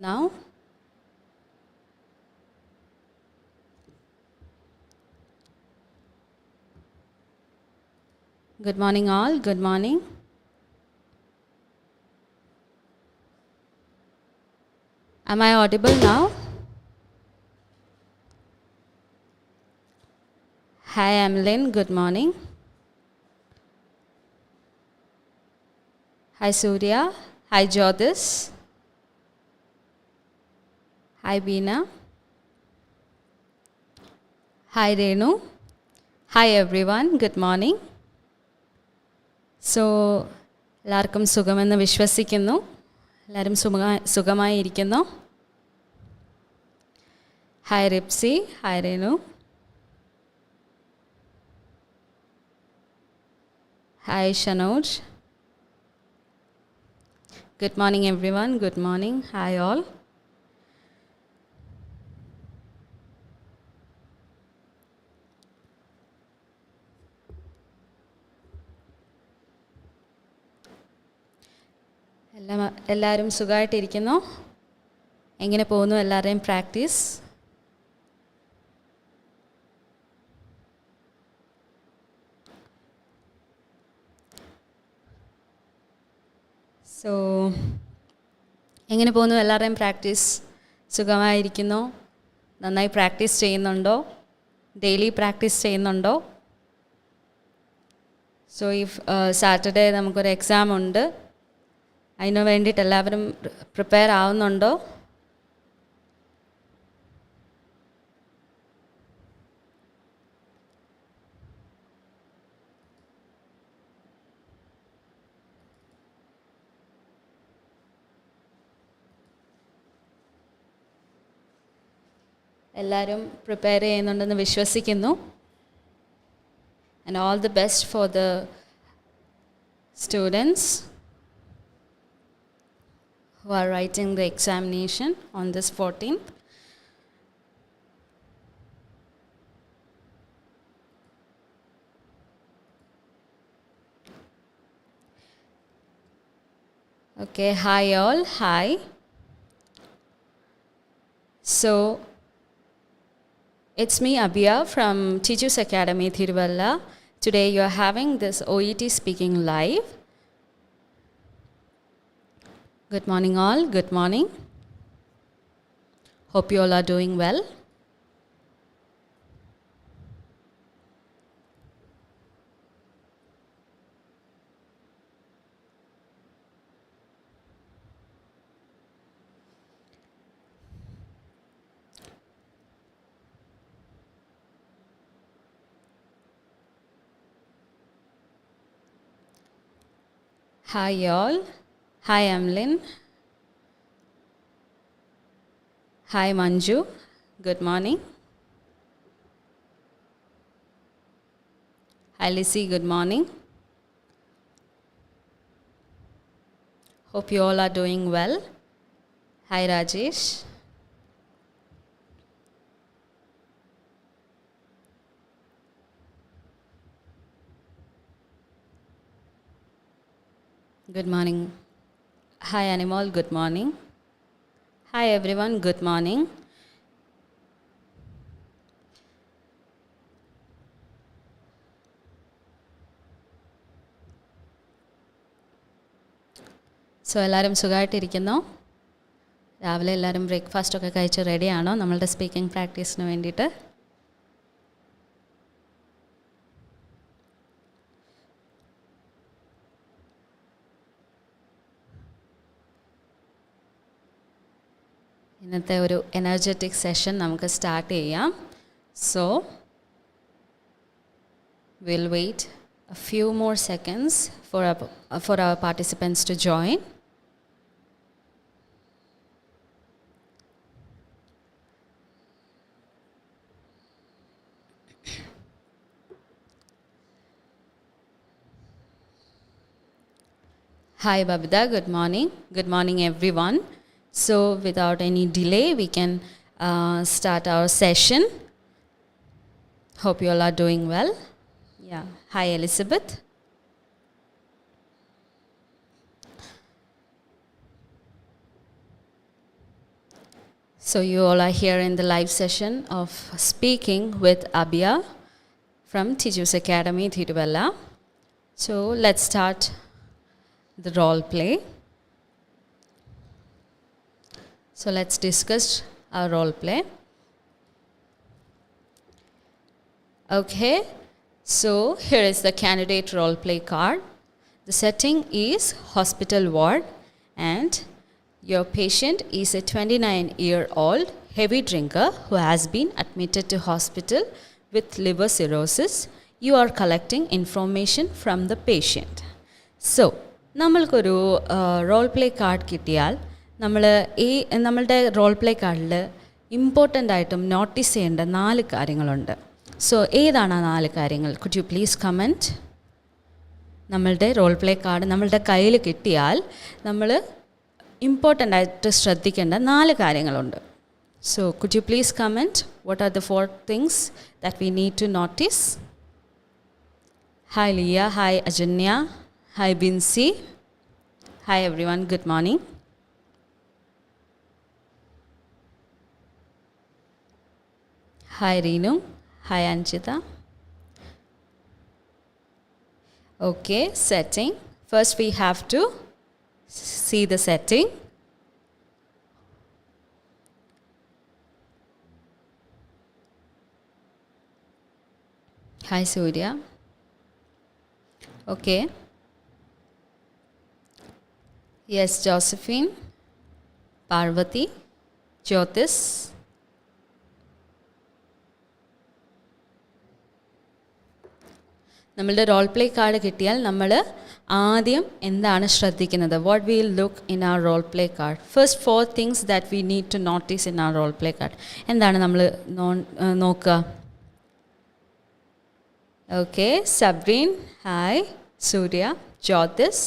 Now, good morning all, good morning. Am I audible now? Hi, I'm Lynn, good morning. Hi Surya, hi Jyotis, hi Beena, hi Renu, hi everyone, good morning. So, എല്ലാവർക്കും സുഖമെന്ന് വിശ്വസിക്കുന്നു. എല്ലാവരും സുഖമായിരിക്കുന്നു. Hi Ripsy, hi Renu. Hi Shanoj. Good morning everyone, good morning. Hi all. എല്ലാവരും സുഖമായിട്ടിരിക്കുന്നു. എങ്ങനെ പോകുന്നു എല്ലാവരുടെയും practice? So എങ്ങനെ പോകുന്നു എല്ലാവരുടെയും പ്രാക്ടീസ്? സുഖമായിരിക്കുന്നു? നന്നായി പ്രാക്ടീസ് ചെയ്യുന്നുണ്ടോ? ഡെയിലി പ്രാക്ടീസ് ചെയ്യുന്നുണ്ടോ? സോ ഈ സാറ്റർഡേ നമുക്കൊരു എക്സാം ഉണ്ട്. അതിന് വേണ്ടിയിട്ട് എല്ലാവരും പ്രിപ്പയർ ആവുന്നുണ്ടോ? എല്ലാവരും പ്രിപ്പയർ ചെയ്യുന്നുണ്ടെന്ന് വിശ്വസിക്കുന്നു. And all the best for the students who are writing the examination on this 14th. Okay, hi all, hi. So, it's me Abhiya from Tiju's Academy, Thiruvalla. Today you are having this OET speaking live. Good morning all, good morning. Hope you all are doing well. Hi all. Hi Amlin. Hi Manju. Good morning. Hi Lissy, good morning. Hope you all are doing well. Hi Rajesh. Good morning. Hi Animal, good morning. Hi everyone, good morning. So എല്ലാവരും സുഖമായിട്ടിരിക്കുന്നു. രാവിലെ എല്ലാവരും ബ്രേക്ക്ഫാസ്റ്റൊക്കെ കഴിച്ച് റെഡിയാണോ നമ്മളുടെ speaking പ്രാക്ടീസിന് വേണ്ടിയിട്ട്? ഇന്നത്തെ ഒരു എനർജറ്റിക് സെഷൻ നമുക്ക് സ്റ്റാർട്ട് ചെയ്യാം. So we'll wait a few more seconds for our participants to join. Hi Babida, good morning. Good morning everyone. So without any delay, we can start our session. Hope you all are doing well. Yeah. Hi Elizabeth. So you all are here in the live session of speaking with Abia from Tiju's Academy, Tiruvalla. So let's start the role play. So let's discuss our role play. Okay, so here is the candidate role play card. The setting is hospital ward and your patient is a 29-year-old heavy drinker who has been admitted to hospital with liver cirrhosis. You are collecting information from the patient. So, നമ്മൾക്കൊരു role play card കിട്ടിയാൽ നമ്മളുടെ role play കാർഡിൽ important ആയിട്ടും notice ചെയ്യേണ്ട 4 കാര്യങ്ങളുണ്ട്. So ഏതാണ് ആ 4 കാര്യങ്ങൾ? Could you please comment? നമ്മളുടെ റോൾ പ്ലേ കാർഡ് നമ്മളുടെ കയ്യിൽ കിട്ടിയാൽ നമ്മൾ ഇമ്പോർട്ടൻ്റ് ആയിട്ട് ശ്രദ്ധിക്കേണ്ട 4 കാര്യങ്ങളുണ്ട്. So could you please comment what are the 4 things that we need to notice? Hi Liya, hi Ajanya, hi Binsi, hi everyone, good morning. Hi Reenu, hi Anjitha. Okay, setting. First we have to see the setting. Hi Surya. Okay. Yes, Josephine, Parvati, Jyotis. നമ്മളുടെ role play card കിട്ടിയാൽ നമ്മൾ ആദ്യം എന്താണ് ശ്രദ്ധിക്കുന്നത്? What will look in our role play card? First 4 things that we need to notice in our role play card. എന്താണ് നമ്മൾ നോക്കുക? Okay, Sabreen, hi, Surya, Jyotis.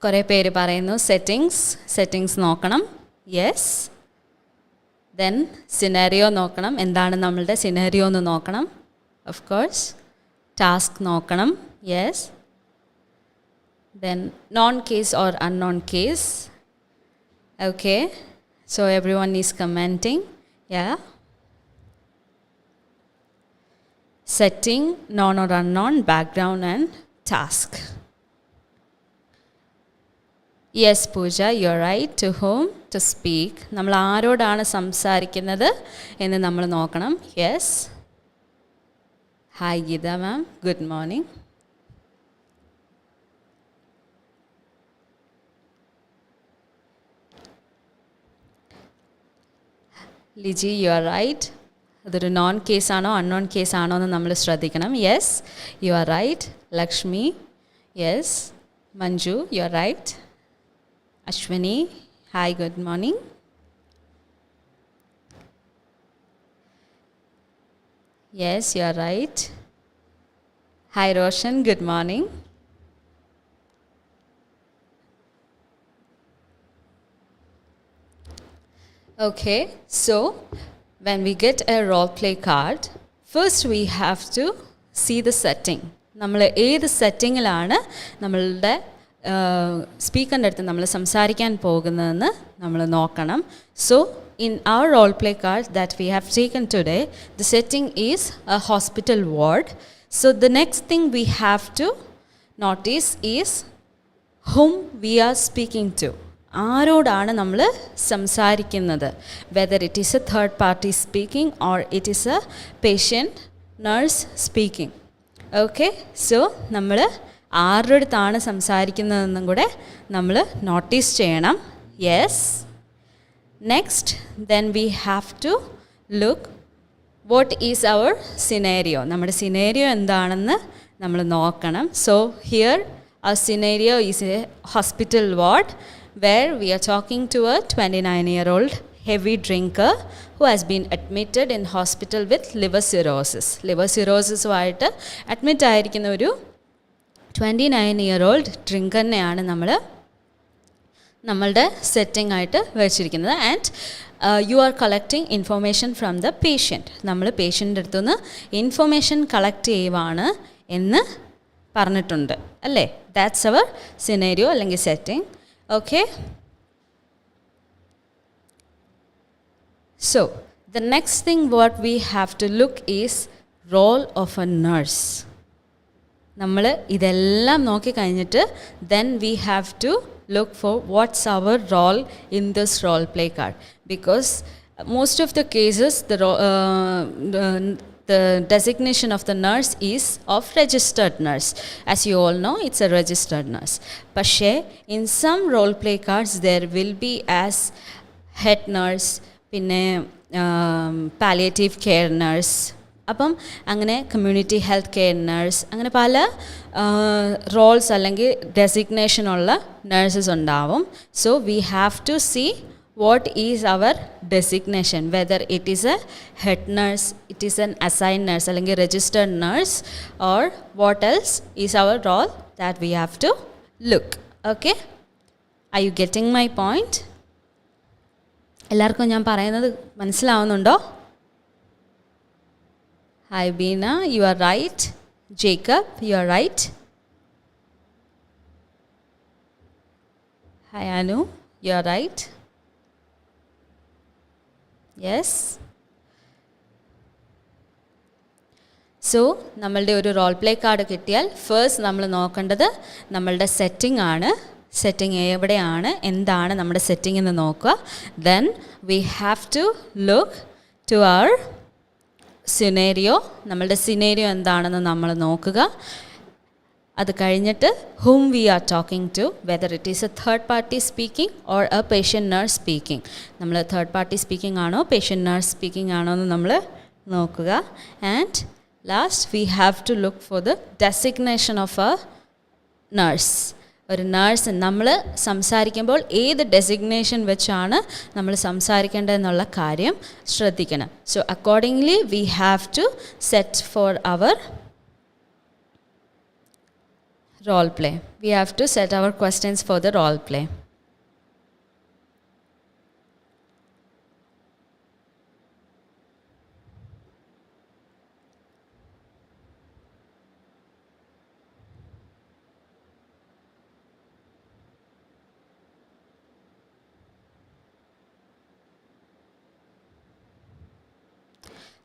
കുറേ പേര് പറയുന്നു സെറ്റിങ്സ് നോക്കണം. യെസ്. ദെൻ സിനാരിയോ നോക്കണം. എന്താണ് നമ്മളുടെ സിനാരിയോ എന്ന് നോക്കണം. Of course. ടാസ്ക് നോക്കണം. Yes. Then known case or unknown case. Okay, so everyone is commenting. Yeah. Setting, known or unknown, background and task. Yes Pooja, you are right. To whom to speak. നമ്മൾ ആരോടാണ് സംസാരിക്കുന്നത് എന്ന് നമ്മൾ നോക്കണം. Yes. Hi Geetha ma'am, good morning. Liji, you are right. അതൊരു known കേസാണോ unknown കേസാണോ എന്ന് നമ്മൾ ശ്രദ്ധിക്കണം. Yes, you are right. Lakshmi, yes. Manju, you are right. Ashwini, hi, good morning. Yes, you are right. Hi Roshan, good morning. Okay, so when we get a role play card, first we have to see the setting. നമ്മൾ ഏത് സെറ്റിങ്ങിലാണ് നമ്മളുടെ സ്പീക്കറിൻ്റെ അടുത്ത് നമ്മൾ സംസാരിക്കാൻ പോകുന്നതെന്ന് നമ്മൾ നോക്കണം. So in our role play card that we have taken today, the setting is a hospital ward. So the next thing we have to notice is whom we are speaking to. ആരോടാണ് നമ്മൾ സംസാരിക്കുന്നത്? Whether it is a third party speaking or it is a patient nurse speaking. Okay, so നമ്മൾ ആരുടെ അടുത്താണ് സംസാരിക്കുന്നതെന്നും കൂടെ നമ്മൾ notice ചെയ്യണം. Yes. Next then we have to look what is our scenario. നമ്മുടെ സിനേരിയോ എന്താണെന്ന് നമ്മൾ നോക്കണം. So here our scenario is a hospital ward where we are talking to a 29-year-old heavy drinker who has been admitted in hospital with liver cirrhosis. Liver cirrhosis ആയിട്ട് admit ആയിരിക്കുന്ന ഒരു 29-year-old ഡ്രിങ്കറിനെയാണ് നമ്മളുടെ setting ആയിട്ട് വെച്ചിരിക്കുന്നത്. And you are collecting information from the patient. നമ്മൾ പേഷ്യൻ്റെ അടുത്തുനിന്ന് information collect ചെയ്യുവാണ് എന്ന് പറഞ്ഞിട്ടുണ്ട് അല്ലേ? ദാറ്റ്സ് അവർ സിനേരിയോ അല്ലെങ്കിൽ setting. Okay, So, the next thing what we have to look is role of a nurse. നമ്മൾ ഇതെല്ലാം നോക്കിക്കഴിഞ്ഞിട്ട് then we have to look for what's our role in this role play card, because most of the cases the designation of the nurse is of registered nurse. As you all know, it's a registered nurse. പക്ഷേ in some role play cards there will be as head nurse, പിന്നെ palliative care nurse, അപ്പം അങ്ങനെ community health care nurse, അങ്ങനെ പല roles അല്ലെങ്കിൽ ഡെസിഗ്നേഷനുള്ള nurses ഉണ്ടാവും. So we have to see what is our designation, whether it is a head nurse, it is an assigned nurse അല്ലെങ്കിൽ registered nurse, or what else is our role that we have to look. Okay, are you getting my point? എല്ലാവർക്കും ഞാൻ പറയുന്നത് മനസ്സിലാവുന്നുണ്ടോ? Hi Beena, you are right. Jacob, you are right. Hi Anu, you are right. Yes. So നമ്മളുടെ ഒരു role play card കിട്ടിയാൽ first നമ്മൾ നോക്കേണ്ടത് നമ്മളുടെ സെറ്റിംഗ് ആണ്. സെറ്റിംഗ് എവിടെയാണ്, എന്താണ് നമ്മുടെ സെറ്റിംഗ് എന്ന് നോക്കുക. Then we have to look to our scenario. നമ്മളുടെ സിനേരിയോ എന്താണെന്ന് നമ്മൾ നോക്കുക. അത് കഴിഞ്ഞിട്ട് whom we are talking to, whether it is a third party speaking or a patient nurse speaking. നമ്മൾ third party speaking ആണോ patient nurse speaking ആണോ എന്ന് നമ്മൾ നോക്കുക. And last we have to look for the designation of a nurse. ഒരു nurse നമ്മൾ സംസാരിക്കുമ്പോൾ ഏത് ഡെസിഗ്നേഷൻ വെച്ചാണ് നമ്മൾ സംസാരിക്കേണ്ടതെന്നുള്ള കാര്യം ശ്രദ്ധിക്കണം. So accordingly we have to set for our role play. We have to set our questions for the role play.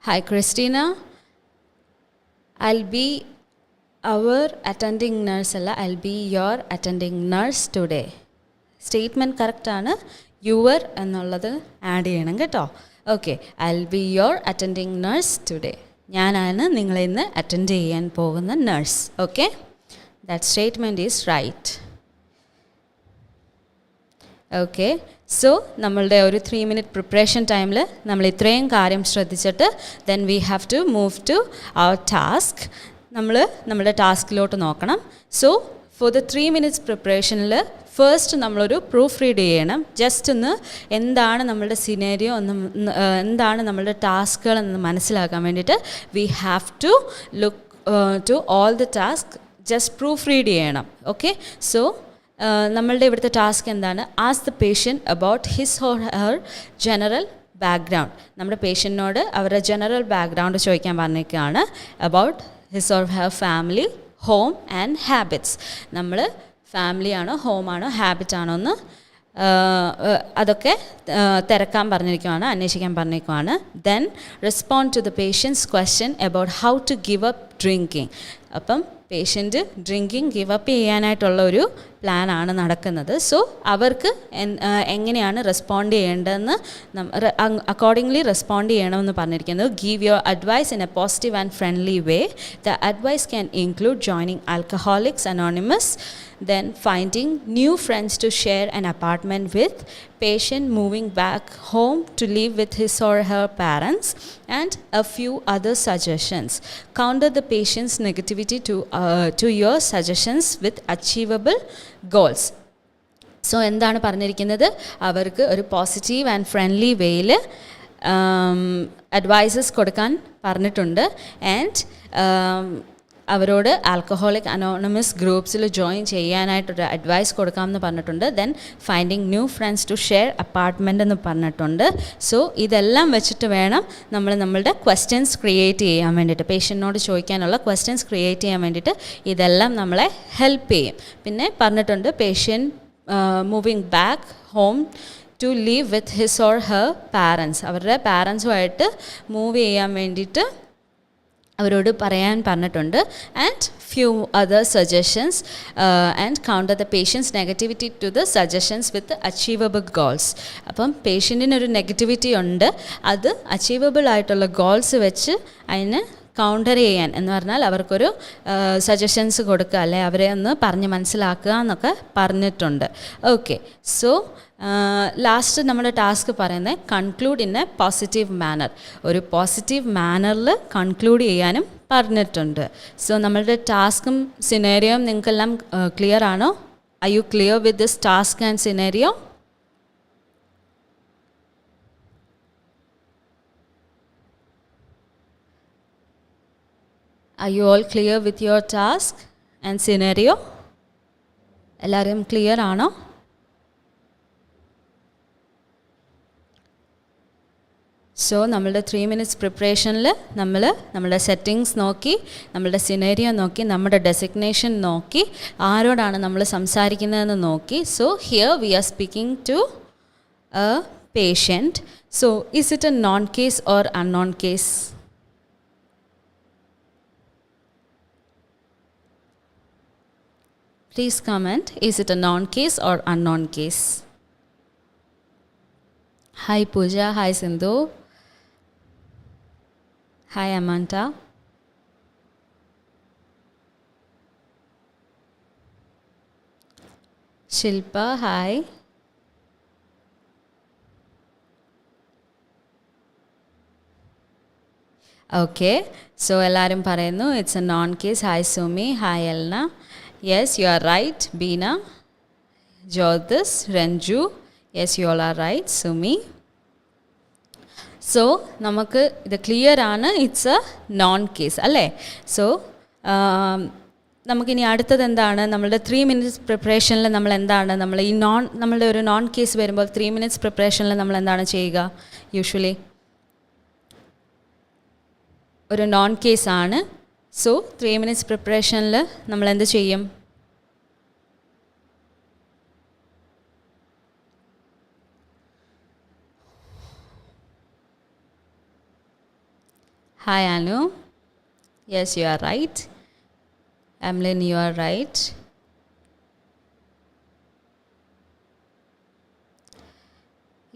Hi Christina, I'll be our attending nurse അല്ല, I'll be your attending nurse today. Statement കറക്റ്റാണ്. Your എന്നുള്ളത് add ചെയ്യണം കേട്ടോ. Okay, I'll be your attending nurse today. ഞാനാണ് നിങ്ങളെ ഇന്ന് attend ചെയ്യാൻ പോകുന്ന nurse. Okay, that statement is right. Okay, so നമ്മളുടെ ഒരു 3 minute പ്രിപ്പറേഷൻ ടൈമിൽ നമ്മൾ ഇത്രയും കാര്യം ശ്രദ്ധിച്ചിട്ട് then we have to move to our task. നമ്മൾ നമ്മുടെ ടാസ്കിലോട്ട് നോക്കണം. സോ ഫോർ ദ 3 minutes പ്രിപ്പറേഷനിൽ ഫസ്റ്റ് നമ്മളൊരു പ്രൂഫ് റീഡ് ചെയ്യണം. ജസ്റ്റ് ഒന്ന് എന്താണ് നമ്മളുടെ സിനേരിയോ ഒന്ന് എന്താണ് നമ്മളുടെ ടാസ്കുകൾ എന്ന് മനസ്സിലാക്കാൻ വേണ്ടിയിട്ട് we have to look to all the task. Just proofread ചെയ്യണം. ഓക്കെ, സോ നമ്മളുടെ ഇവിടുത്തെ ടാസ്ക് എന്താണ്? Ask the patient about his or her general background. നമ്മുടെ പേഷ്യൻറ്റിനോട് അവരുടെ ജനറൽ ബാക്ക്ഗ്രൗണ്ട് ചോദിക്കാൻ പറഞ്ഞേക്കാണ്. About his or her family, home and habits. നമ്മൾ ഫാമിലിയാണോ ഹോമാണോ ഹാബിറ്റാണോ എന്ന് അതൊക്കെ തിരക്കാൻ പറഞ്ഞിരിക്കുവാണ്, അന്വേഷിക്കാൻ പറഞ്ഞിരിക്കുവാണ്. Then respond to the patients question about how to give up drinking. അപ്പം പേഷ്യൻറ്റ് ഡ്രിങ്കിങ് ഗിവ് അപ്പ് ചെയ്യാനായിട്ടുള്ള ഒരു പ്ലാനാണ് നടക്കുന്നത്. സോ അവർക്ക് എങ്ങനെയാണ് റെസ്പോണ്ട് ചെയ്യേണ്ടതെന്ന് അക്കോർഡിംഗ്ലി റെസ്പോണ്ട് ചെയ്യണമെന്ന് പറഞ്ഞിരിക്കുന്നത്. Give your advice in a positive and friendly way. The advice can include joining Alcoholics Anonymous, then finding new friends to share an apartment with, patient moving back home to live with his or her parents, and a few other suggestions. Counter the patient's negativity to your suggestions with achievable goals. സോ എന്താണ് പറഞ്ഞിരിക്കുന്നത്? അവർക്ക് ഒരു positive and friendly വേയിൽ advices കൊടുക്കാൻ പറഞ്ഞിട്ടുണ്ട്. And അവരോട് alcoholic anonymous ഗ്രൂപ്പ്സിൽ ജോയിൻ ചെയ്യാനായിട്ടൊരു അഡ്വൈസ് കൊടുക്കാമെന്ന് പറഞ്ഞിട്ടുണ്ട്. Then finding new friends to share apartment എന്ന് പറഞ്ഞിട്ടുണ്ട്. സോ ഇതെല്ലാം വെച്ചിട്ട് വേണം നമ്മളുടെ ക്വസ്റ്റ്യൻസ് ക്രിയേറ്റ് ചെയ്യാൻ വേണ്ടിയിട്ട്, പേഷ്യൻറ്റിനോട് ചോദിക്കാനുള്ള ക്വസ്റ്റ്യൻസ് ക്രിയേറ്റ് ചെയ്യാൻ വേണ്ടിയിട്ട് ഇതെല്ലാം നമ്മളെ ഹെൽപ്പ് ചെയ്യും. പിന്നെ പറഞ്ഞിട്ടുണ്ട് patient moving back home to leave with his or her parents. അവരുടെ പാരൻസുമായിട്ട് മൂവ് ചെയ്യാൻ വേണ്ടിയിട്ട് അവരോട് പറയാൻ പറഞ്ഞിട്ടുണ്ട്. And few other suggestions and counter the patient's negativity to the suggestions with achievable goals. അപ്പം പേഷ്യൻറ്റിനൊരു നെഗറ്റിവിറ്റി ഉണ്ട്, അത് അച്ചീവബിൾ ആയിട്ടുള്ള ഗോൾസ് വെച്ച് അതിന് കൗണ്ടർ ചെയ്യാൻ എന്ന് പറഞ്ഞാൽ അവർക്കൊരു സജഷൻസ് കൊടുക്കുക, അല്ലെ അവരെ ഒന്ന് പറഞ്ഞ് മനസ്സിലാക്കുക എന്നൊക്കെ പറഞ്ഞിട്ടുണ്ട്. ഓക്കെ, സോ ലാസ്റ്റ് നമ്മുടെ ടാസ്ക് പറയുന്നത് conclude in a positive manner. ഒരു പോസിറ്റീവ് മാനറിൽ കൺക്ലൂഡ് ചെയ്യാനും പറഞ്ഞിട്ടുണ്ട്. സോ നമ്മളുടെ ടാസ്കും സിനേറിയോയും നിങ്ങൾക്കെല്ലാം ക്ലിയർ ആണോ? Are you clear with this task and scenario? Are you all clear with your task and scenario? എല്ലാവരും ക്ലിയർ ആണോ? സോ നമ്മളുടെ 3 minutes പ്രിപ്പറേഷനിൽ നമ്മളുടെ സെറ്റിങ്സ് നോക്കി, നമ്മളുടെ സിനേറിയോ നോക്കി, നമ്മുടെ ഡെസിഗ്നേഷൻ നോക്കി, ആരോടാണ് നമ്മൾ സംസാരിക്കുന്നതെന്ന് നോക്കി. So here we are speaking to a patient. So is it a known case or unknown case? Please comment, is it a known case or unknown case? Hi Pooja, hi Sindhu, hi Amanta. Shilpa, hi. Okay, so എല്ലാവരും പറയുന്നു it's a non case. Hi Sumi, hi Elna. Yes, you are right. Beena, Jyotis, Ranju. Yes, you all are right. Sumi. So, നമുക്ക് ഇത് clear ആണ്, it's a known case അല്ലേ? So നമുക്കിനി അടുത്തത് എന്താണ്? നമ്മളുടെ 3 minutes പ്രിപ്പറേഷനിൽ നമ്മൾ എന്താണ്, നമ്മളുടെ ഒരു നോൺ കേസ് വരുമ്പോൾ 3 minutes പ്രിപ്പറേഷനിൽ നമ്മൾ എന്താണ് ചെയ്യുക? യൂഷ്വലി ഒരു നോൺ കേസാണ്. സോ 3 minutes പ്രിപ്പറേഷനിൽ നമ്മൾ എന്ത് ചെയ്യും? Hi Anu. Yes, you are right. Emlyn, you are right.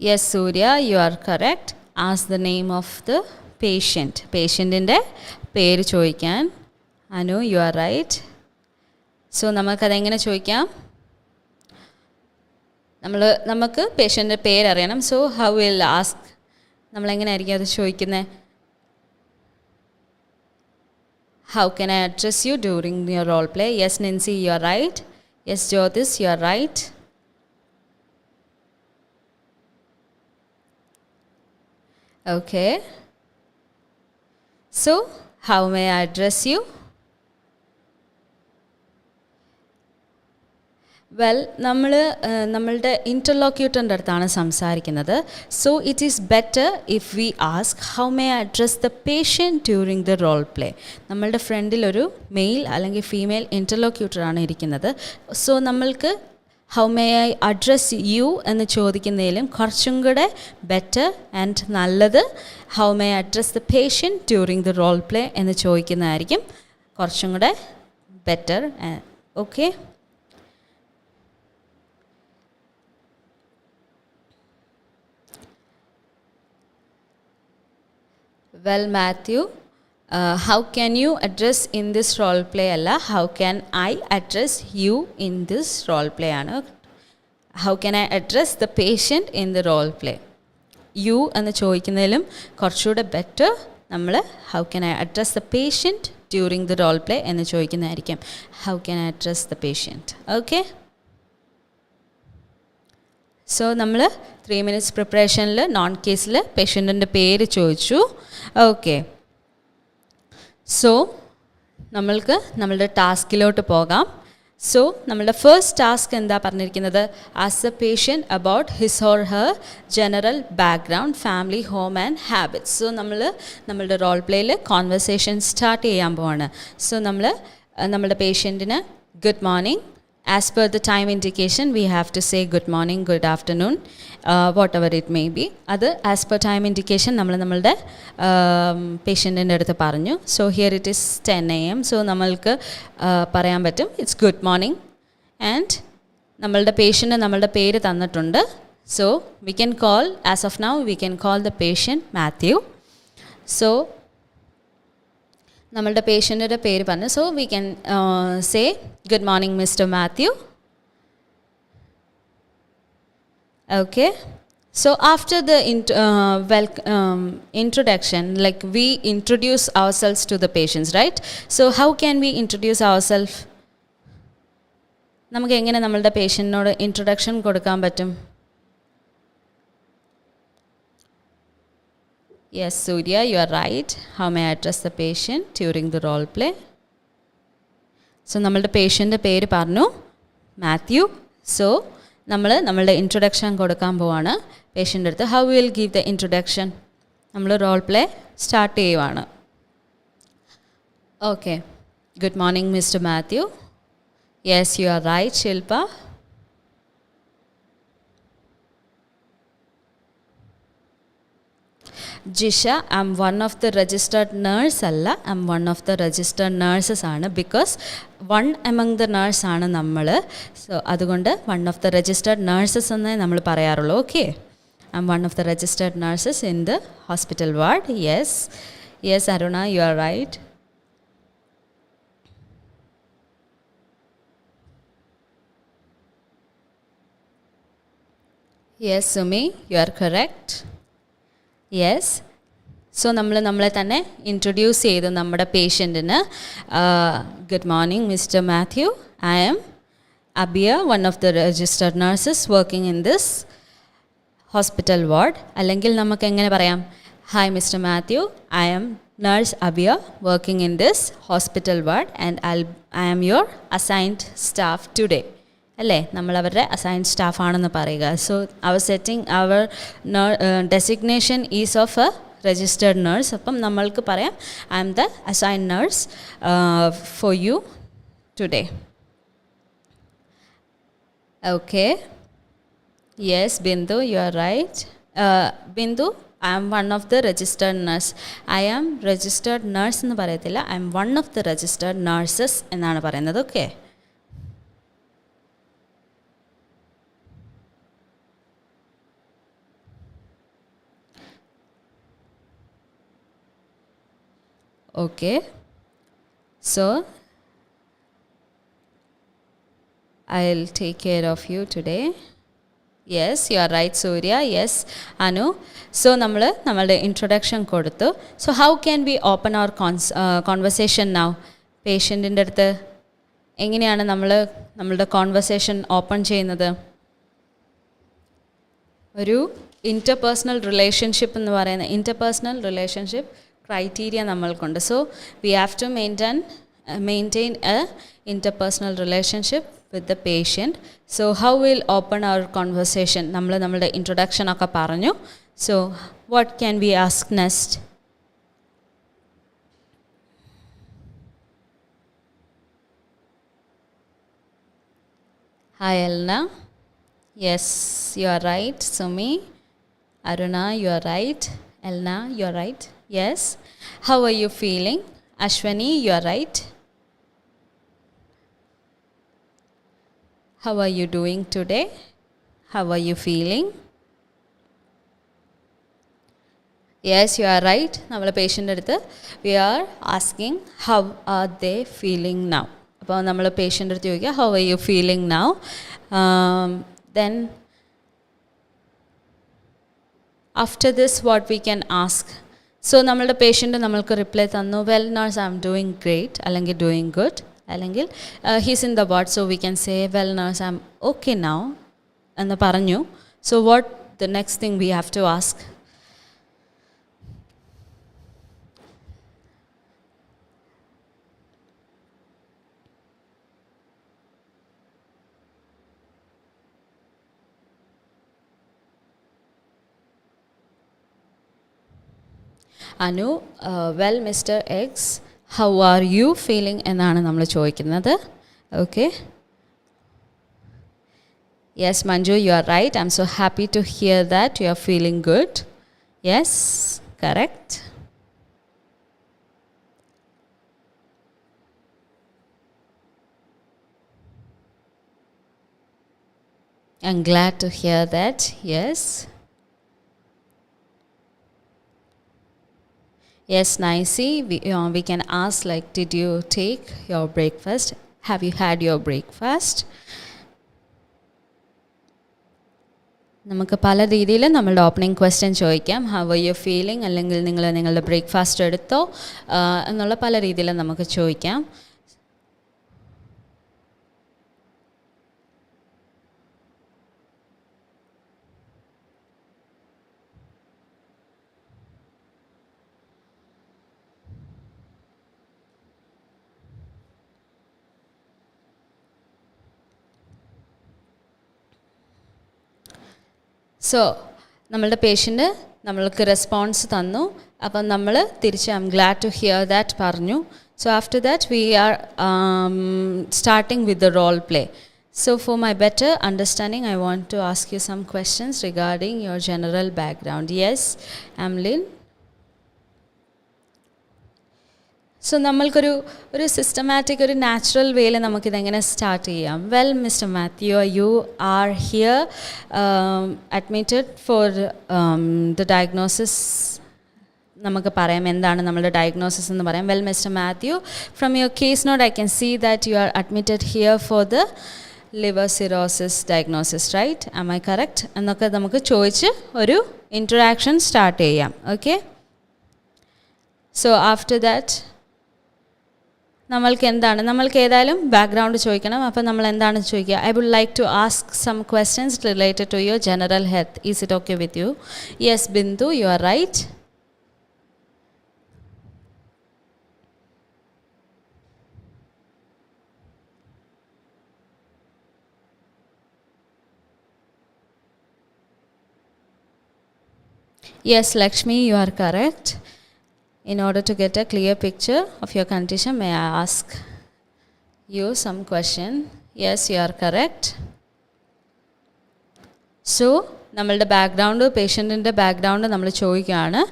Yes, Surya, you are correct. Ask the name of the patient. പേഷ്യൻറ്റിൻ്റെ പേര് ചോദിക്കാൻ. Anu, you are right. So നമുക്കതെങ്ങനെ ചോദിക്കാം? നമുക്ക് പേഷ്യൻ്റെ പേരറിയണം. So how will ask? നമ്മളെങ്ങനെയായിരിക്കും അത് ചോദിക്കുന്നത്? How can I address you during your role play? Yes, Nancy, you are right. Yes, Jyotis, you are right. Okay. So, how may I address you? Well നമ്മളുടെ ഇൻ്റർലോക്യൂട്ടറിൻ്റെ അടുത്താണ് സംസാരിക്കുന്നത്. So it is better if we ask how may I address the patient during the role play. നമ്മളുടെ ഫ്രണ്ടിലൊരു male അല്ലെങ്കിൽ female ഇൻ്റർലോക്യൂട്ടറാണ് ഇരിക്കുന്നത്. സോ നമ്മൾക്ക് how may I address you എന്ന് ചോദിക്കുന്നതിലും കുറച്ചും കൂടെ ബെറ്റർ ആൻഡ് നല്ലത് how may I address the patient during the role play എന്ന് ചോദിക്കുന്നതായിരിക്കും കുറച്ചും കൂടെ better. Okay. Well, Matthew, how can you address in this role play? Alla, how can I address you in this role play? Anu, how can I address the patient in the role play? You and the ചോദിക്കുന്നതിലും കുറച്ചുകൂടെ better നമ്മൾ how can I address the patient during the role play എന്ന് ചോദിക്കുന്നതായിരിക്കും. How can I address the patient? Okay. So നമ്മൾ 3 minutes പ്രിപ്പറേഷനിൽ non കേസിൽ പേഷ്യൻറ്റിൻ്റെ പേര് ചോദിച്ചു. Okay. So നമ്മൾക്ക് നമ്മളുടെ ടാസ്കിലോട്ട് പോകാം. സോ നമ്മളുടെ ഫസ്റ്റ് ടാസ്ക് എന്താ പറഞ്ഞിരിക്കുന്നത്? As a patient about his or her general background, family, home and habits. So നമ്മളുടെ റോൾ പ്ലേയിൽ കോൺവെർസേഷൻ സ്റ്റാർട്ട് ചെയ്യാൻ പോവാണ്. സോ നമ്മളുടെ പേഷ്യൻറ്റിന് good morning, as per the time indication, we have to say good morning, good afternoon, whatever it may be. That as per time indication, nammude patient inde eduthu paranju. So here it is 10 a.m. So nammalku parayan pattum, it's good morning, and nammude patient nammude peru thannittunde. So we can call, as of now, we can call the patient Matthew. So നമ്മളുടെ പേഷ്യൻറ്റിൻ്റെ പേര് പറഞ്ഞു. So we can say good morning mister Mathew. Okay. So after the introduction, like we introduce ourselves to the patients, right? So how can we introduce ourselves? നമുക്ക് എങ്ങനെ നമ്മളുടെ പേഷ്യൻറ്റിനോട് introduction കൊടുക്കാൻ പറ്റും? Yes, Surya, you are right. How may I address the patient during the role play? So, നമ്മളുടെ പേഷ്യൻ്റെ പേര് പറഞ്ഞു Mathew. So നമ്മളുടെ introduction കൊടുക്കാൻ പോവാണ് പേഷ്യൻ്റെ അടുത്ത്. How will give the introduction? നമ്മൾ റോൾ പ്ലേ സ്റ്റാർട്ട് ചെയ്യുവാണ്. Okay. Good morning mister Matthew. Yes, you are right Shilpa. Jisha, I'm one of the registered nurse alla, I'm one of the registered nurses aanu, because one among the nurse aanu nammal. So adukonde one of the registered nurses ennu nammal parayarullu. Okay, I'm one of the registered nurses in the hospital ward. Yes, yes Aruna, you are right. Yes Sumi, you are correct. Yes. So നമ്മളെ തന്നെ introduce ചെയ്തു നമ്മുടെ പേഷ്യൻറ്റിന്. Good morning mister Mathew, I am Abiya, one of the registered nurses working in this hospital ward. അല്ലെങ്കിൽ നമുക്ക് എങ്ങനെ പറയാം? Hi Mr Mathew, I am nurse Abiya working in this hospital ward and I am your assigned staff today. അല്ലേ, നമ്മൾ അവരുടെ assigned സ്റ്റാഫാണെന്ന് പറയുക. So our setting our designation is of a registered nurse. അപ്പം നമ്മൾക്ക് പറയാം I am the assigned nurse for you today. Okay. Yes Bindu, you are right. Bindu, I am one of the registered nurse. I am registered nurse എന്ന് പറയത്തില്ല, I am one of the registered nurses എന്നാണ് പറയുന്നത്. Okay. Okay, so I'll take care of you today. Yes, you are right Surya. Yes Anu. So നമ്മളുടെ introduction കൊടുത്തു. So how can we open our conversation now? പേഷ്യൻറ്റിൻ്റെ അടുത്ത് എങ്ങനെയാണ് നമ്മളുടെ conversation open ചെയ്യുന്നത്? ഒരു interpersonal relationship എന്ന് പറയുന്ന interpersonal relationship criteria nammalkondu. So we have to maintain a interpersonal relationship with the patient. So how we'll open our conversation? Nammude introduction okka paranju. So what can we ask next? Hi Elna. Yes, you are right. Sumi, Aruna, you are right. Elna, you are right. Yes. How are you feeling? Ashwani, you are right. How are you doing today? How are you feeling? Yes, you are right. Our patient adutha we are asking how are they feeling now. Appo nammal patient adutha chokka how are you feeling now? Then after this what we can ask? So നമ്മളുടെ patient നമ്മൾക്ക് reply തന്നു, well nurse I am doing great, അല്ലെങ്കിൽ doing good, അല്ലെങ്കിൽ he's in the ward. So we can say well nurse I am okay now എന്ന് പറഞ്ഞു. So what the next thing we have to ask? Anu, well mister X, how are you feeling എന്നാണ് നമ്മൾ ചോദിക്കുന്നത്. Okay. Yes, Manju, you are right. I'm so happy to hear that you are feeling good. Yes, correct. I'm glad to hear that. Yes. Yes, Nicey, we can ask like, did you take your breakfast? Have you had your breakfast? നമുക്ക് പല രീതിയിൽ നമ്മളുടെ opening question ചോദിക്കാം. How are you feeling, അല്ലെങ്കിൽ നിങ്ങൾ നിങ്ങളുടെ breakfast എടുത്തോ എന്നുള്ള പല രീതിയിൽ നമുക്ക് ചോദിക്കാം. സോ നമ്മളുടെ പേഷ്യൻ്റ് നമ്മൾക്ക് റെസ്പോൺസ് തന്നു. അപ്പം നമ്മൾ തിരിച്ച് I am glad to hear that പറഞ്ഞു. So after that we are starting with the role play. So for my better understanding, I want to ask you some questions regarding your general background. Yes, Amlin. So നമ്മൾക്കൊരു systematic ഒരു natural വേയിൽ നമുക്കിതെങ്ങനെ start ചെയ്യാം. Well mister Mathew, you are here admitted for the diagnosis. നമുക്ക് പറയാം എന്താണ് നമ്മളുടെ diagnosis എന്ന് പറയാം. Well mister Mathew, from your case note I can see that you are admitted here for the liver cirrhosis diagnosis, right? Am I correct? എന്നൊക്കെ നമുക്ക് ചോദിച്ച് ഒരു ഇൻട്രൊഡക്ഷൻ സ്റ്റാർട്ട് ചെയ്യാം. ഓക്കെ, സോ ആഫ്റ്റർ ദാറ്റ് നമ്മൾക്ക് ഏതായാലും ബാക്ക്ഗ്രൗണ്ട് ചോദിക്കണം. അപ്പോൾ നമ്മൾ എന്താണ് ചോദിക്കുക? I would like to ask some questions related to your general health. Is it okay with you? Yes Bindu, you are right. Yes, Lakshmi, you are correct. In order to get a clear picture of your condition, may I ask you some question? Yes, you are correct. So, നമ്മളുടെ background, പേഷ്യൻറ്റിൻ്റെ background നമ്മൾ ചോദിക്കുകയാണ്.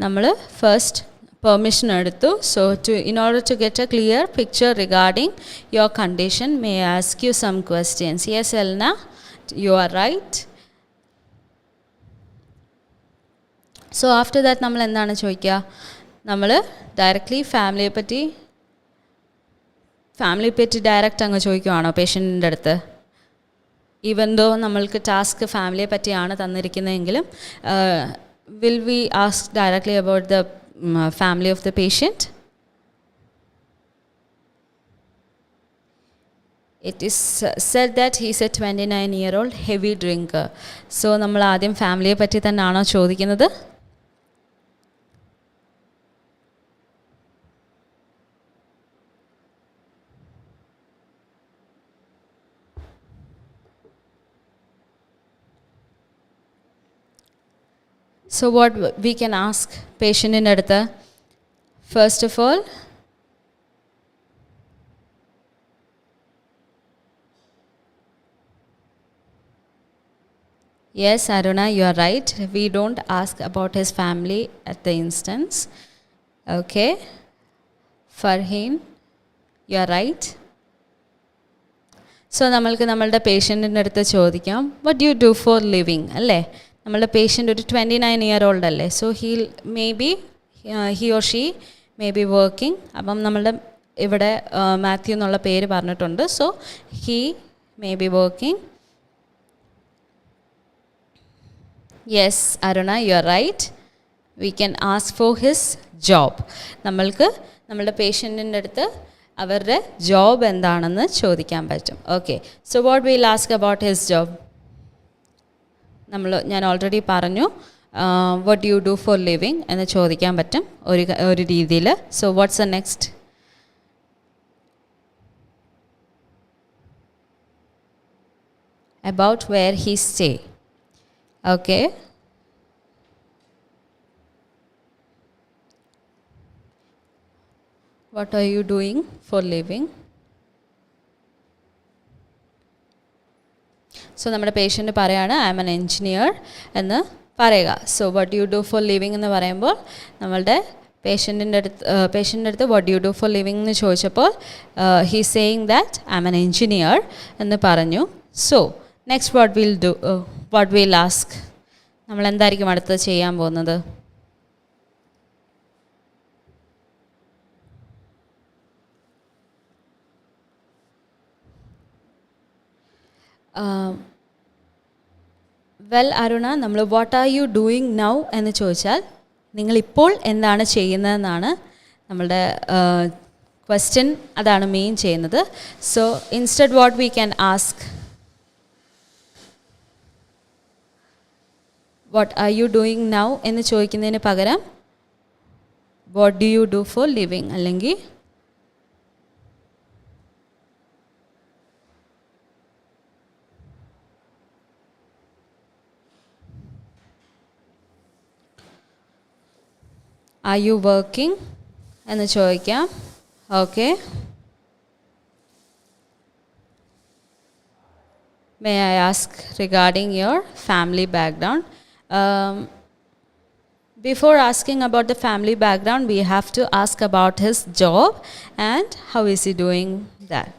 നമ്മൾ first permission എടുത്തു. So in order to get a clear picture regarding your condition, may I ask you some questions? Yes, Elna, you are right. So after that നമ്മൾ എന്താണ് ചോദിക്കുക? നമ്മൾ directly ഫാമിലിയെ പറ്റി ഡയറക്റ്റ് അങ്ങ് ചോദിക്കുവാണോ പേഷ്യൻറ്റിൻ്റെ അടുത്ത്? ഈവൻ ദോ നമ്മൾക്ക് ടാസ്ക് ഫാമിലിയെ പറ്റിയാണ് തന്നിരിക്കുന്നതെങ്കിലും will we ask directly about the family of the patient? It is said that he is a 29-year-old heavy drinker. So നമ്മൾ ആദ്യം ഫാമിലിയെ പറ്റി തന്നെയാണോ ചോദിക്കുന്നത്? So what we can ask patient in അടുത്ത്, first of all, yes, Aruna, you are right. We don't ask about his family at the instance. Okay. Farheen, you are right. So നമ്മൾക്ക് നമ്മളുടെ പേഷ്യൻറ്റിൻ്റെ അടുത്ത് ചോദിക്കാം, what do you do for living? അല്ലേ? നമ്മളുടെ patient ഒരു 29-year-old അല്ലേ? So he or she may be working. അപ്പം നമ്മളുടെ ഇവിടെ മാത്യു എന്നുള്ള പേര് പറഞ്ഞിട്ടുണ്ട്. So he may be working. Yes, Aruna, you are right. We can ask for his job. നമ്മൾക്ക് നമ്മളുടെ പേഷ്യൻറ്റിൻ്റെ അടുത്ത് അവരുടെ ജോബ് എന്താണെന്ന് ചോദിക്കാൻ പറ്റും. Okay, so what will ask about his job? ഞാൻ ഓൾറെഡി പറഞ്ഞു what you do for living എന്ന് ചോദിക്കാൻ പറ്റും ഒരു രീതിയിൽ. So what's the next? About wear he stay. Okay, what are you doing for living? So നമ്മുടെ പേഷ്യൻ്റ് പറയാണ് I am an engineer എന്ന് പറയുക. So what you do for living എന്ന് പറയുമ്പോൾ നമ്മളുടെ പേഷ്യൻറ്റിൻ്റെ അടുത്ത് what you do for living എന്ന് ചോദിച്ചപ്പോൾ he saying that I am an engineer എന്ന് പറഞ്ഞു. So next what will ask, നമ്മൾ എന്തായിരിക്കും അടുത്തത് ചെയ്യാൻ പോകുന്നത്? വെൽ അരുണ, നമ്മൾ what are you doing now എന്ന് ചോദിച്ചാൽ നിങ്ങളിപ്പോൾ എന്താണ് ചെയ്യുന്നതെന്നാണ് നമ്മളുടെ ക്വസ്റ്റ്യൻ, അതാണ് മെയിൻ ചെയ്യുന്നത്. So instead what we can ask what are you doing now എന്ന് ചോദിക്കുന്നതിന് പകരം what do you do for living അല്ലെങ്കിൽ ആർ യു വർക്കിംഗ് എന്ന് ചോദിക്കാം. Okay, may I ask regarding your family background? Before asking about the family background, we have to ask about his job and how is he doing that.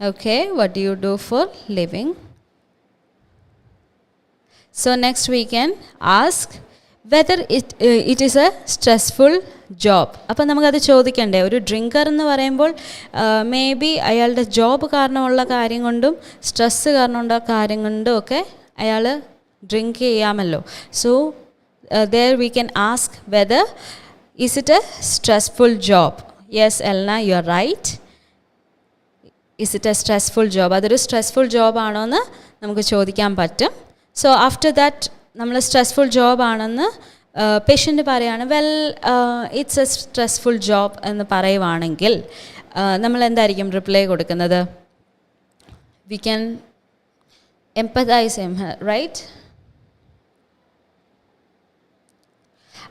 Okay, what do you do for living? So next we can ask whether it is a stressful job. അപ്പോൾ നമുക്കത് ചോദിക്കണ്ടേ? ഒരു drinker എന്ന് പറയുമ്പോൾ may be അയാളുടെ job കാരണമുള്ള കാര്യം കൊണ്ടും സ്ട്രെസ്സ് കാരണമുള്ള കാര്യം കൊണ്ടും ഒക്കെ അയാൾ ഡ്രിങ്ക് ചെയ്യാമല്ലോ. So there we can ask whether is it a stressful job. Yes Elna, you are right. Is it a stressful job? അതൊരു സ്ട്രെസ്ഫുൾ ജോബ് ആണോ എന്ന് നമുക്ക് ചോദിക്കാൻ പറ്റും. സോ ആഫ്റ്റർ ദാറ്റ് നമ്മൾ സ്ട്രെസ്ഫുൾ ജോബ് ആണെന്ന് പേഷ്യൻ്റ് പറയുകയാണ്, well it's a stressful job എന്ന് പറയുവാണെങ്കിൽ നമ്മൾ എന്തായിരിക്കും റിപ്ലൈ കൊടുക്കുന്നത്? We can empathise him, right?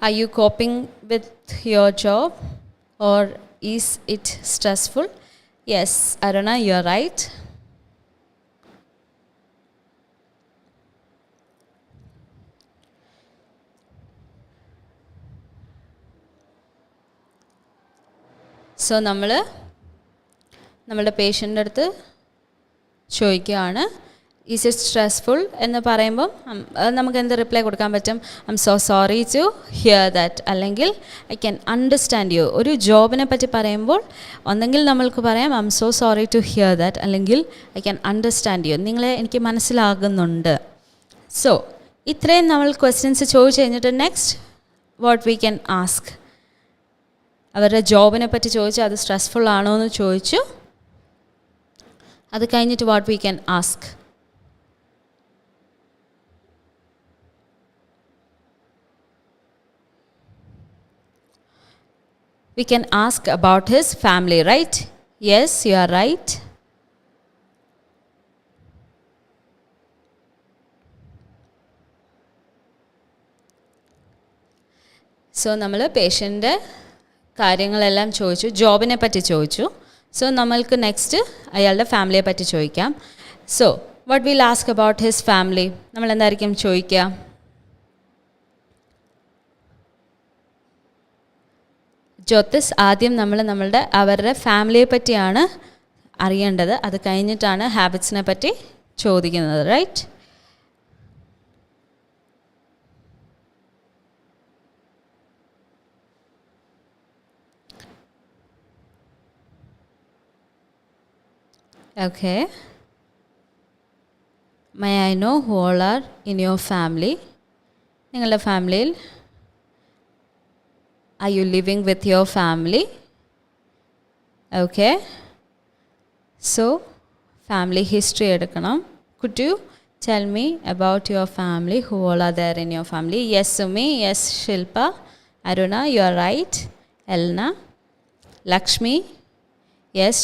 Are you coping with your job or is it stressful? Yes Aruna, you are right. So നമ്മളുടെ പേഷ്യൻ്റെ അടുത്ത് ചോദിക്കുകയാണ് ഈസ് ഇറ്റ് സ്ട്രെസ്ഫുൾ എന്ന് പറയുമ്പം നമുക്ക് എന്ത് റിപ്ലൈ കൊടുക്കാൻ പറ്റും? I am so sorry to hear that, അല്ലെങ്കിൽ ഐ ക്യാൻ അണ്ടർസ്റ്റാൻഡ് യു. ഒരു ജോബിനെ പറ്റി പറയുമ്പോൾ ഒന്നെങ്കിൽ നമ്മൾക്ക് പറയാം I am so sorry to hear that, അല്ലെങ്കിൽ ഐ ക്യാൻ അണ്ടർസ്റ്റാൻഡ് യു, നിങ്ങളെ എനിക്ക് മനസ്സിലാകുന്നുണ്ട്. സോ ഇത്രയും നമ്മൾ ക്വസ്റ്റ്യൻസ് ചോദിച്ചു കഴിഞ്ഞിട്ട് next what V can ask, അവരുടെ ജോബിനെ പറ്റി ചോദിച്ചു, അത് സ്ട്രെസ്ഫുൾ ആണോ എന്ന് ചോദിച്ചു. അത് കഴിഞ്ഞിട്ട് what we can ask, we can ask about his family, right? Yes, you are right. So നമ്മൾ പേഷ്യൻ്റെ കാര്യങ്ങളെല്ലാം ചോദിച്ചു, ജോബിനെ പറ്റി ചോദിച്ചു. സോ നമ്മൾക്ക് നെക്സ്റ്റ് അയാളുടെ ഫാമിലിയെ പറ്റി ചോദിക്കാം. So what will ask about his family? നമ്മൾ എന്തായിരിക്കും ചോദിക്കുക? ജ്യോതിസ്, ആദ്യം നമ്മളുടെ അവരുടെ ഫാമിലിയെ പറ്റിയാണ് അറിയേണ്ടത്. അത് കഴിഞ്ഞിട്ടാണ് ഹാബിറ്റ്സിനെ പറ്റി ചോദിക്കുന്നത്, right? Okay. May I know who all are in your family? നിങ്ങളുടെ ഫാമിലിയിൽ are you living with your family? Okay. So family history എടുക്കണം. Could you tell me about your family? Who all are there in your family? Yes Sumi, yes Shilpa, Aruna, you are right. Elna, Lakshmi, yes.